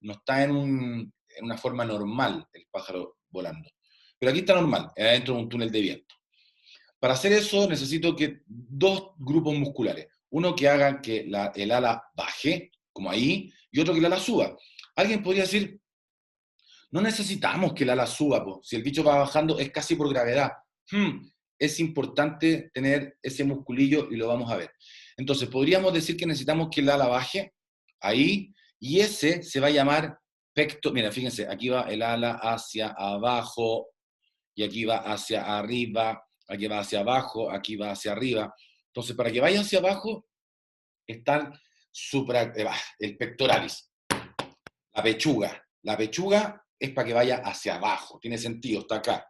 [SPEAKER 1] no está en una forma normal el pájaro volando. Pero aquí está normal, adentro de un túnel de viento. Para hacer eso necesito que dos grupos musculares. Uno que haga que el ala baje, como ahí, y otro que el ala suba. Alguien podría decir, no necesitamos que el ala suba, si el bicho va bajando es casi por gravedad. Es importante tener ese musculillo y lo vamos a ver. Entonces, podríamos decir que necesitamos que el ala baje, ahí, y ese se va a llamar pecto. Mira, fíjense, aquí va el ala hacia abajo, y aquí va hacia arriba, aquí va hacia abajo, aquí va hacia arriba. Entonces, para que vaya hacia abajo, está el pectoralis, la pechuga. La pechuga es para que vaya hacia abajo, tiene sentido, está acá.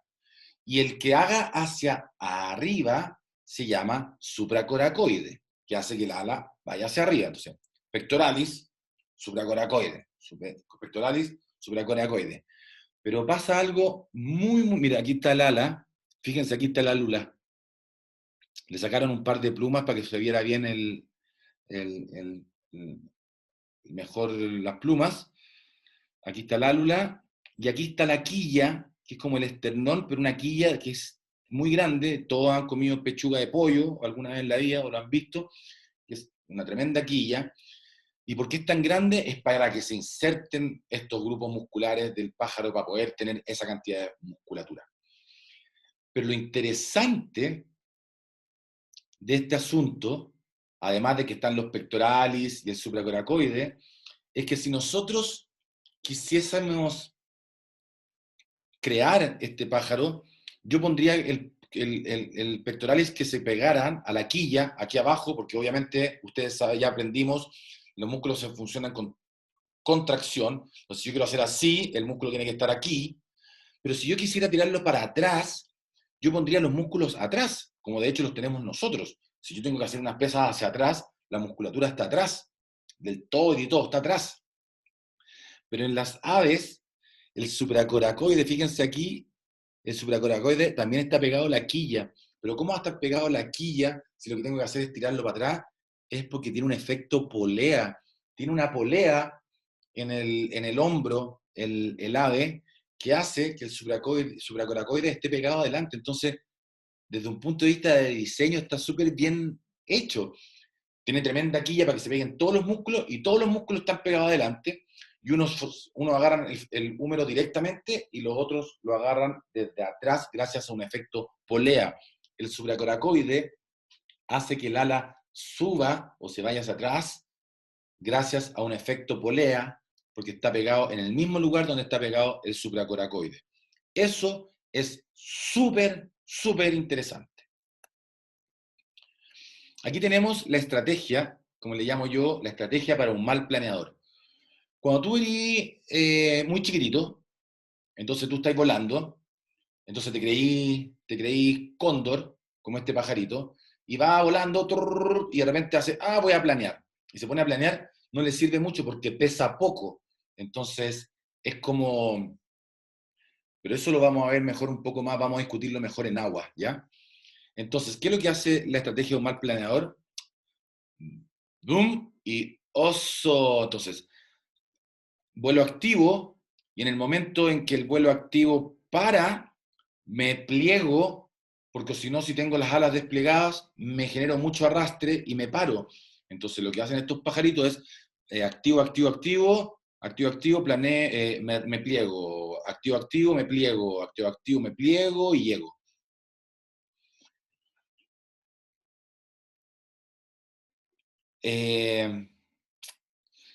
[SPEAKER 1] Y el que haga hacia arriba se llama supracoracoide, que hace que el ala vaya hacia arriba. Entonces, pectoralis, supracoracoide, pectoralis, supracoracoide. Pero pasa algo muy... Mira, aquí está el ala, fíjense, aquí está la lula. Le sacaron un par de plumas para que se viera bien mejor las plumas. Aquí está la lula, y aquí está la quilla, que es como el esternón, pero una quilla que es muy grande. Todos han comido pechuga de pollo alguna vez en la vida, o lo han visto, que es una tremenda quilla. ¿Y por qué es tan grande? Es para que se inserten estos grupos musculares del pájaro para poder tener esa cantidad de musculatura. Pero lo interesante de este asunto, además de que están los pectoralis y el supracoracoide, es que si nosotros quisiésemos crear este pájaro, yo pondría el pectoralis que se pegaran a la quilla, aquí abajo, porque obviamente ustedes saben, ya aprendimos, los músculos se funcionan con contracción. Entonces, si yo quiero hacer así, el músculo tiene que estar aquí. Pero si yo quisiera tirarlo para atrás, yo pondría los músculos atrás, como de hecho los tenemos nosotros. Si yo tengo que hacer unas pesas hacia atrás, la musculatura está atrás, del todo y todo está atrás. Pero en las aves, el supracoracoide, fíjense aquí, el supracoracoide también está pegado a la quilla. Pero ¿cómo va a estar pegado a la quilla si lo que tengo que hacer es tirarlo para atrás? Es porque tiene un efecto polea. Tiene una polea en el hombro, el ave, que hace que el supracoracoide esté pegado adelante. Entonces, desde un punto de vista de diseño, está súper bien hecho. Tiene tremenda quilla para que se peguen todos los músculos, y todos los músculos están pegados adelante, y unos agarran el húmero directamente, y los otros lo agarran desde atrás gracias a un efecto polea. El supracoracoide hace que el ala suba o se vaya hacia atrás gracias a un efecto polea, porque está pegado en el mismo lugar donde está pegado el supracoracoide. Eso es súper, súper interesante. Aquí tenemos la estrategia, como le llamo yo, la estrategia para un mal planeador. Cuando tú eres muy chiquitito, entonces tú estás volando, entonces te creí cóndor, como este pajarito, y va volando, y de repente hace, voy a planear. Y se pone a planear, no le sirve mucho porque pesa poco. Entonces, es como... Pero eso lo vamos a ver mejor un poco más, vamos a discutirlo mejor en agua, ¿ya? Entonces, ¿qué es lo que hace la estrategia de un mal planeador? ¡Bum! Y oso. Entonces, vuelo activo, y en el momento en que el vuelo activo para, me pliego, porque si no, si tengo las alas desplegadas, me genero mucho arrastre y me paro. Entonces lo que hacen estos pajaritos es activo, activo, activo, activo, activo, me pliego, activo, activo, me pliego, activo, activo, me pliego y llego.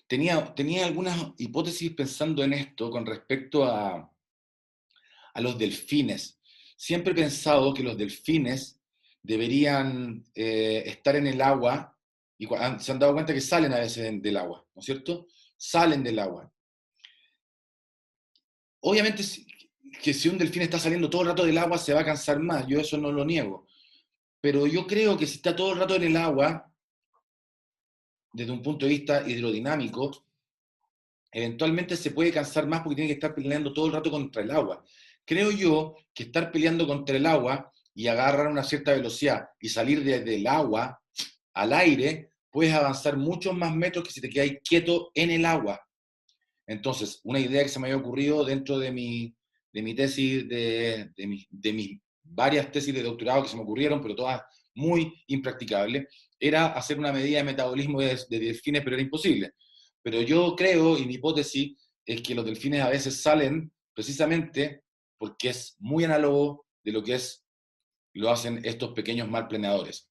[SPEAKER 1] Tenía algunas hipótesis pensando en esto con respecto a los delfines. Siempre he pensado que los delfines deberían estar en el agua, y se han dado cuenta que salen a veces del agua, ¿no es cierto? Salen del agua. Obviamente que si un delfín está saliendo todo el rato del agua se va a cansar más, yo eso no lo niego. Pero yo creo que si está todo el rato en el agua, desde un punto de vista hidrodinámico, eventualmente se puede cansar más porque tiene que estar peleando todo el rato contra el agua. Creo yo que estar peleando contra el agua y agarrar una cierta velocidad y salir desde el agua al aire, puedes avanzar muchos más metros que si te quedas quieto en el agua. Entonces, una idea que se me había ocurrido dentro de mi tesis, de mis varias tesis de doctorado que se me ocurrieron, pero todas muy impracticables, era hacer una medida de metabolismo de delfines, pero era imposible. Pero yo creo, y mi hipótesis, es que los delfines a veces salen precisamente porque es muy análogo de lo que lo hacen estos pequeños malplaneadores.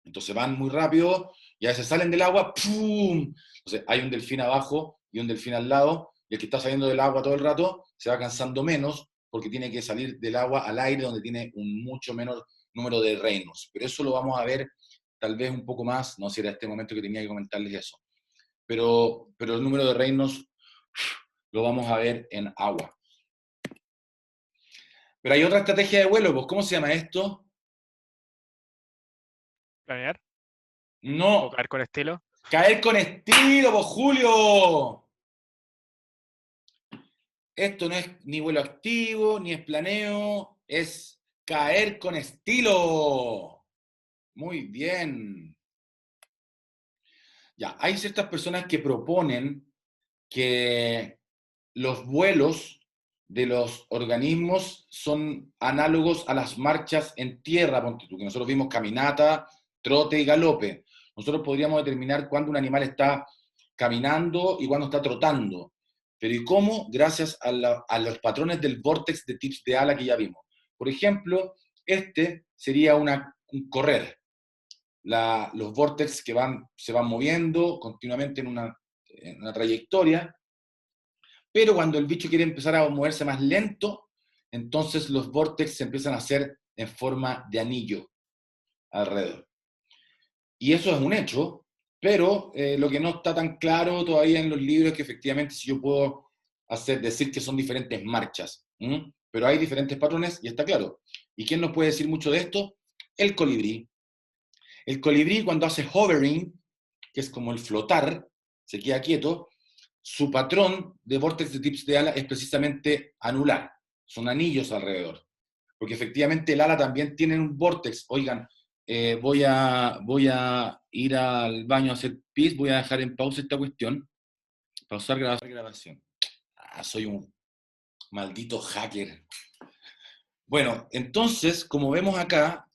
[SPEAKER 1] Entonces van muy rápido y a veces salen del agua, ¡pum! Entonces hay un delfín abajo y un delfín al lado, y el que está saliendo del agua todo el rato se va cansando menos porque tiene que salir del agua al aire donde tiene un mucho menor número de reinos. Pero eso lo vamos a ver tal vez un poco más, no sé si era este momento que tenía que comentarles eso. Pero el número de reinos lo vamos a ver en agua. Pero hay otra estrategia de vuelo, pues ¿cómo se llama esto?
[SPEAKER 6] ¿Planear?
[SPEAKER 1] No.
[SPEAKER 6] ¿O caer con estilo?
[SPEAKER 1] Caer con estilo, pues Julio. Esto no es ni vuelo activo, ni es planeo, es caer con estilo. Muy bien. Ya, hay ciertas personas que proponen que los vuelos de los organismos son análogos a las marchas en tierra, ponte tú, que nosotros vimos caminata, trote y galope. Nosotros podríamos determinar cuándo un animal está caminando y cuándo está trotando. Pero ¿y cómo? Gracias a los patrones del vórtex de tips de ala que ya vimos. Por ejemplo, este sería un correr. Los vórtex que se van moviendo continuamente en una trayectoria, pero cuando el bicho quiere empezar a moverse más lento, entonces los vórtex se empiezan a hacer en forma de anillo alrededor. Y eso es un hecho, pero lo que no está tan claro todavía en los libros es que efectivamente si yo puedo decir que son diferentes marchas, pero hay diferentes patrones y está claro. ¿Y quién nos puede decir mucho de esto? El colibrí. El colibrí cuando hace hovering, que es como el flotar, se queda quieto, su patrón de vórtex de tips de ala es precisamente anular, son anillos alrededor, porque efectivamente el ala también tiene un vórtex. Oigan, voy a ir al baño a hacer pis, voy a dejar en pausa esta cuestión, pausar grabación. Soy un maldito hacker. Bueno, entonces, como vemos acá,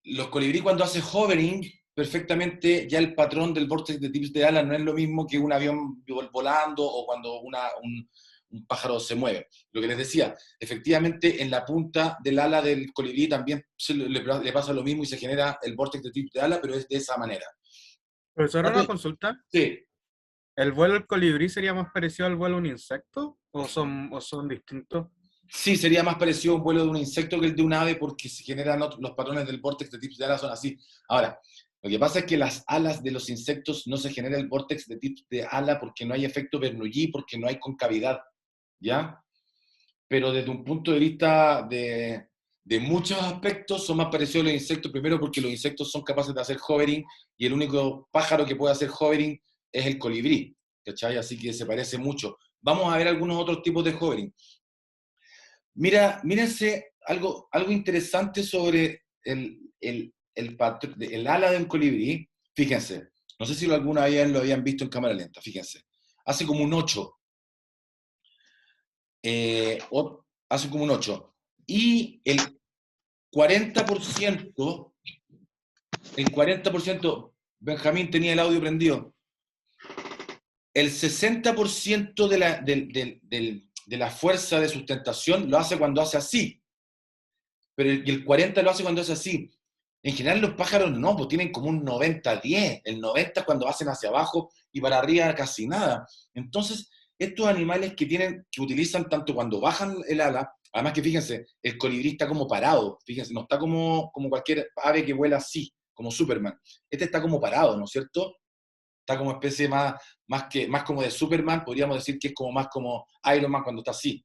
[SPEAKER 1] los colibrí cuando hace hovering, perfectamente ya el patrón del vórtex de tips de ala no es lo mismo que un avión volando o cuando un pájaro se mueve. Lo que les decía, efectivamente en la punta del ala del colibrí también le pasa lo mismo y se genera el vórtex de tips de ala, pero es de esa manera.
[SPEAKER 7] Profesor, una consulta.
[SPEAKER 1] Sí.
[SPEAKER 7] ¿El vuelo del colibrí sería más parecido al vuelo de un insecto o son distintos?
[SPEAKER 1] Sí, sería más parecido a un vuelo de un insecto que el de un ave porque se generan los patrones del vórtex de tips de ala son así. Ahora, lo que pasa es que las alas de los insectos no se genera el vórtex de tips de ala porque no hay efecto Bernoulli, porque no hay concavidad, ¿ya? Pero desde un punto de vista de muchos aspectos son más parecidos a los insectos, primero porque los insectos son capaces de hacer hovering y el único pájaro que puede hacer hovering es el colibrí, ¿cachai? Así que se parece mucho. Vamos a ver algunos otros tipos de hovering. Mírense algo interesante sobre el ala de un colibrí. Fíjense, no sé si alguna vez lo habían visto en cámara lenta, fíjense. Hace como un 8. Hace como un 8. Y el 40% El 40%, Benjamín tenía el audio prendido. El 60% de la fuerza de sustentación lo hace cuando hace así. Pero y el 40% lo hace cuando hace así. En general los pájaros no, pues tienen como un 90-10. El 90 es cuando hacen hacia abajo y para arriba casi nada. Entonces, estos animales que utilizan tanto cuando bajan el ala, además que fíjense, el colibrí está como parado, fíjense, no está como cualquier ave que vuela así, como Superman. Este está como parado, ¿no es cierto? Está como especie más como de Superman, podríamos decir que es como más como Iron Man cuando está así,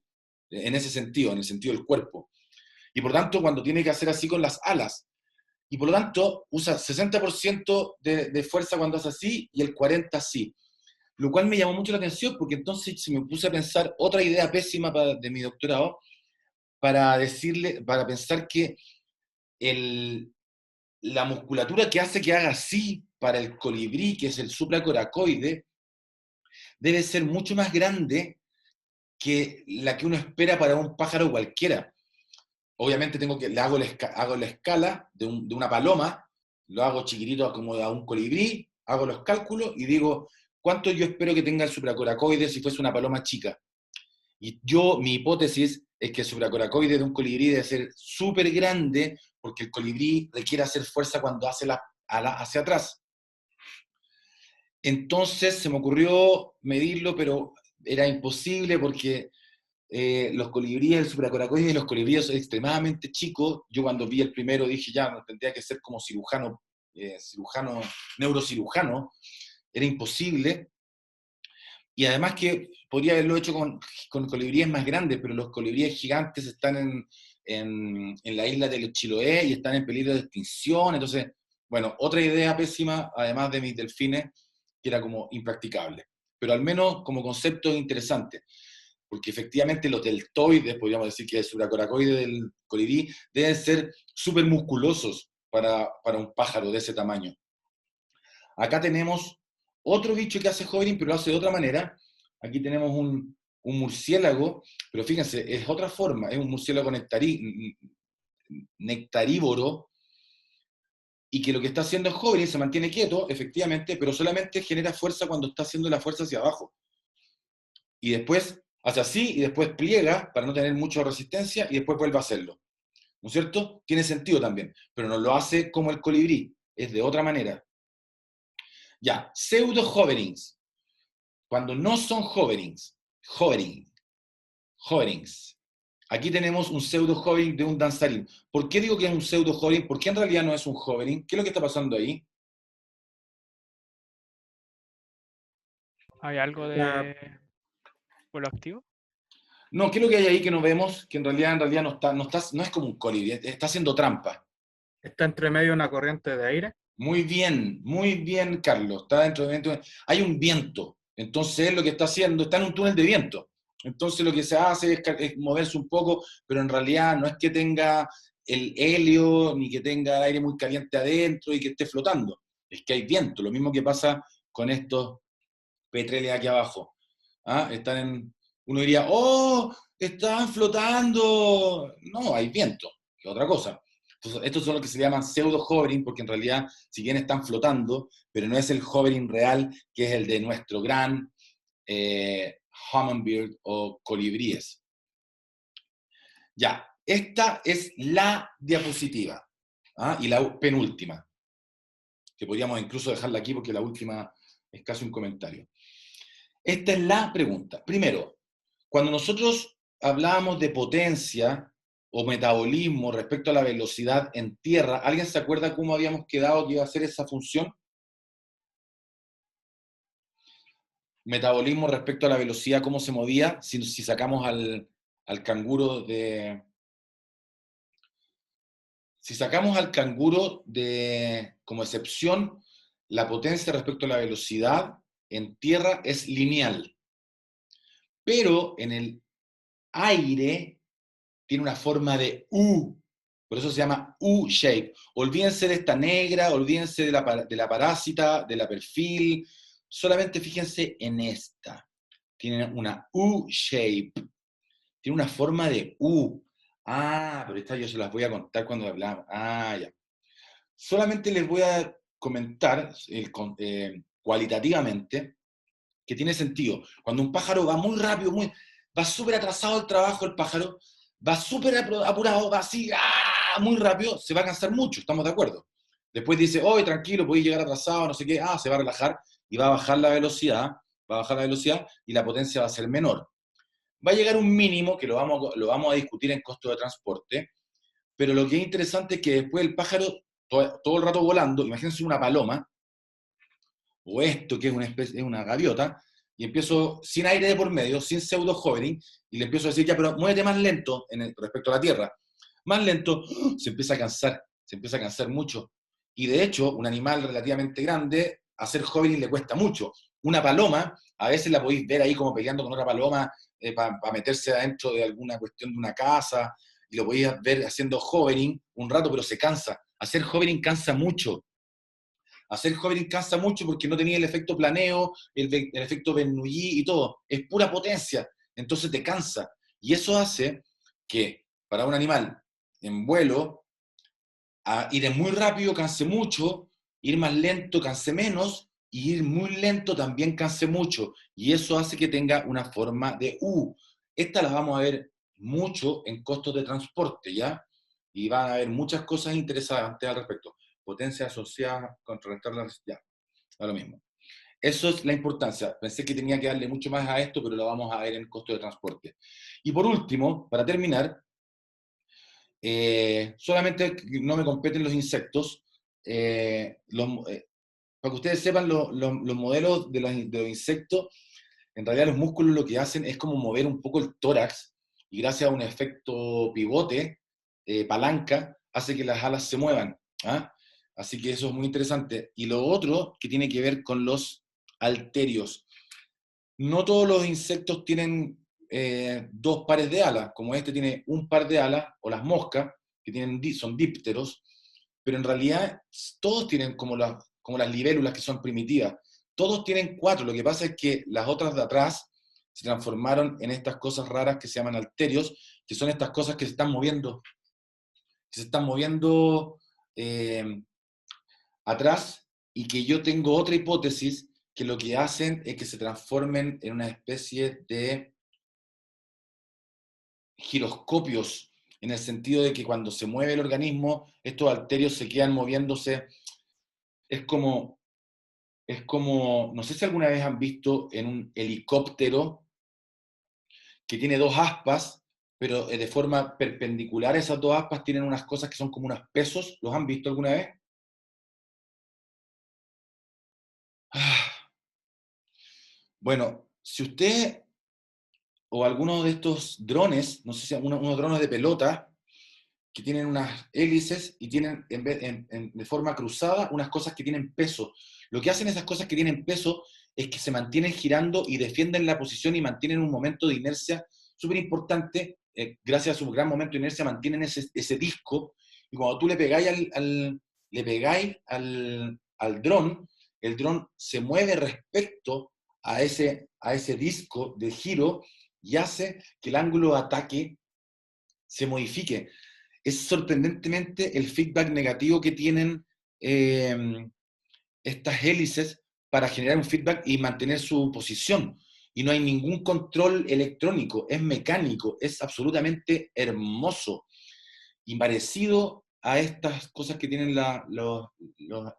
[SPEAKER 1] en ese sentido, en el sentido del cuerpo. Y por tanto, cuando tiene que hacer así con las alas, y por lo tanto usa 60% de fuerza cuando hace así y el 40% así. Lo cual me llamó mucho la atención porque entonces se me puse a pensar otra idea pésima de mi doctorado para pensar que la musculatura que hace que haga así para el colibrí, que es el supracoracoide, debe ser mucho más grande que la que uno espera para un pájaro cualquiera. Obviamente hago la escala de una paloma, lo hago chiquitito como a un colibrí, hago los cálculos y digo, ¿cuánto yo espero que tenga el supracoracoide si fuese una paloma chica? Y mi hipótesis es que el supracoracoide de un colibrí debe ser súper grande porque el colibrí requiere hacer fuerza cuando hace la ala hacia atrás. Entonces se me ocurrió medirlo, pero era imposible porque los colibríes, el supracoracoide de los colibríes son extremadamente chicos. Yo cuando vi el primero dije, ya, no, tendría que ser como neurocirujano, era imposible. Y además que podría haberlo hecho con colibríes más grandes, pero los colibríes gigantes están en la isla de Chiloé y están en peligro de extinción. Entonces, bueno, otra idea pésima, además de mis delfines, que era como impracticable. Pero al menos como concepto interesante, porque efectivamente los deltoides, podríamos decir que el supracoracoide del colibrí, deben ser súper musculosos para un pájaro de ese tamaño. Acá tenemos otro bicho que hace hovering, pero lo hace de otra manera. Aquí tenemos un murciélago, pero fíjense, es otra forma, es un murciélago nectarívoro, y que lo que está haciendo es hovering, se mantiene quieto, efectivamente, pero solamente genera fuerza cuando está haciendo la fuerza hacia abajo. Y después hace así, y después pliega para no tener mucha resistencia, y después vuelve a hacerlo. ¿No es cierto? Tiene sentido también, pero no lo hace como el colibrí, es de otra manera. Ya, pseudo-hoverings. Cuando no son hoverings. Aquí tenemos un pseudo-hovering de un danzarín. ¿Por qué digo que es un pseudo-hovering? Porque en realidad no es un hovering. ¿Qué es lo que está pasando ahí?
[SPEAKER 6] ¿Hay algo de vuelo activo?
[SPEAKER 1] No, ¿qué es lo que hay ahí que no vemos? Que en realidad no es como un colibrí, está haciendo trampa.
[SPEAKER 7] Está entre medio de una corriente de aire.
[SPEAKER 1] Muy bien, Carlos. Está dentro de hay un viento. Entonces, lo que está haciendo, está en un túnel de viento. Entonces, lo que se hace es moverse un poco, pero en realidad no es que tenga el helio, ni que tenga aire muy caliente adentro y que esté flotando. Es que hay viento. Lo mismo que pasa con estos petreles aquí abajo. ¿Ah? Uno diría, ¡oh! Están flotando. No, hay viento, que es otra cosa. Entonces, estos son los que se llaman pseudo-hovering, porque en realidad, si bien están flotando, pero no es el hovering real, que es el de nuestro gran hummingbird o colibríes. Ya, esta es la diapositiva, ¿ah? Y la penúltima, que podríamos incluso dejarla aquí porque la última es casi un comentario. Esta es la pregunta. Primero, cuando nosotros hablábamos de potencia o metabolismo respecto a la velocidad en tierra, ¿alguien se acuerda cómo habíamos quedado que iba a ser esa función? Metabolismo respecto a la velocidad, ¿cómo se movía? Si sacamos al canguro de... Si sacamos al canguro como excepción, la potencia respecto a la velocidad en tierra es lineal. Pero en el aire tiene una forma de U, por eso se llama U-shape. Olvídense de esta negra, olvídense de la parásita, de la perfil, solamente fíjense en esta. Tiene una U-shape, tiene una forma de U. Ah, pero esta yo se las voy a contar cuando hablamos. Ah, ya. Solamente les voy a comentar cualitativamente que tiene sentido. Cuando un pájaro va muy rápido, va súper atrasado el trabajo, el pájaro va súper apurado, va así, muy rápido, se va a cansar mucho, estamos de acuerdo. Después dice, oye, tranquilo, podéis llegar atrasado, no sé qué, se va a relajar y va a bajar la velocidad, y la potencia va a ser menor. Va a llegar un mínimo, que lo vamos a discutir en costo de transporte, pero lo que es interesante es que después el pájaro, todo el rato volando, imagínense una paloma, o esto que es una gaviota, y empiezo sin aire de por medio, sin pseudo hovering, y le empiezo a decir, ya, pero muévete más lento respecto a la Tierra. Más lento, se empieza a cansar mucho. Y de hecho, un animal relativamente grande, hacer hovering le cuesta mucho. Una paloma, a veces la podéis ver ahí como peleando con otra paloma para meterse adentro de alguna cuestión de una casa, y lo podéis ver haciendo hovering un rato, pero se cansa. Hacer hovering cansa mucho. Hacer hovering cansa mucho porque no tenía el efecto planeo, el efecto Bernoulli y todo. Es pura potencia, entonces te cansa. Y eso hace que para un animal en vuelo, ir muy rápido canse mucho, ir más lento canse menos, y ir muy lento también canse mucho. Y eso hace que tenga una forma de U. Esta la vamos a ver mucho en costos de transporte, ¿ya? Y van a haber muchas cosas interesantes al respecto. Potencia asociada, contrarrestar la... Ya, da lo mismo. Eso es la importancia. Pensé que tenía que darle mucho más a esto, pero lo vamos a ver en costo de transporte. Y por último, para terminar, solamente no me competen los insectos. Para que ustedes sepan, los modelos de los insectos, en realidad los músculos lo que hacen es como mover un poco el tórax, y gracias a un efecto pivote, palanca, hace que las alas se muevan. Así que eso es muy interesante. Y lo otro que tiene que ver con los halterios. No todos los insectos tienen dos pares de alas, como este tiene un par de alas, o las moscas, que son dípteros, pero en realidad todos tienen como las libélulas, que son primitivas. Todos tienen 4, lo que pasa es que las otras de atrás se transformaron en estas cosas raras que se llaman halterios, que son estas cosas que se están moviendo, eh, atrás, y que yo tengo otra hipótesis, que lo que hacen es que se transformen en una especie de giroscopios, en el sentido de que cuando se mueve el organismo, estos halterios se quedan moviéndose. Es como, no sé si alguna vez han visto en un helicóptero que tiene 2 aspas, pero de forma perpendicular a esas 2 aspas tienen unas cosas que son como unos pesos. ¿Los han visto alguna vez? Bueno, si usted o alguno de estos drones, no sé si unos drones de pelota, que tienen unas hélices y tienen de forma cruzada unas cosas que tienen peso. Lo que hacen esas cosas que tienen peso es que se mantienen girando y defienden la posición y mantienen un momento de inercia súper importante. Gracias a su gran momento de inercia mantienen ese disco, y cuando tú le pegáis al dron, el dron se mueve respecto a ese disco de giro, y hace que el ángulo de ataque se modifique. Es sorprendentemente el feedback negativo que tienen estas hélices para generar un feedback y mantener su posición. Y no hay ningún control electrónico, es mecánico, es absolutamente hermoso. Y parecido a estas cosas que tienen los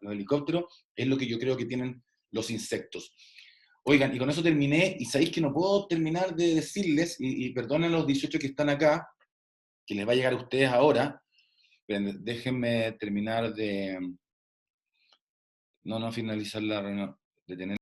[SPEAKER 1] helicópteros, es lo que yo creo que tienen los insectos. Oigan, y con eso terminé, y sabéis que no puedo terminar de decirles, y perdonen los 18 que están acá, que les va a llegar a ustedes ahora. Déjenme terminar de... No finalizar la reunión, detener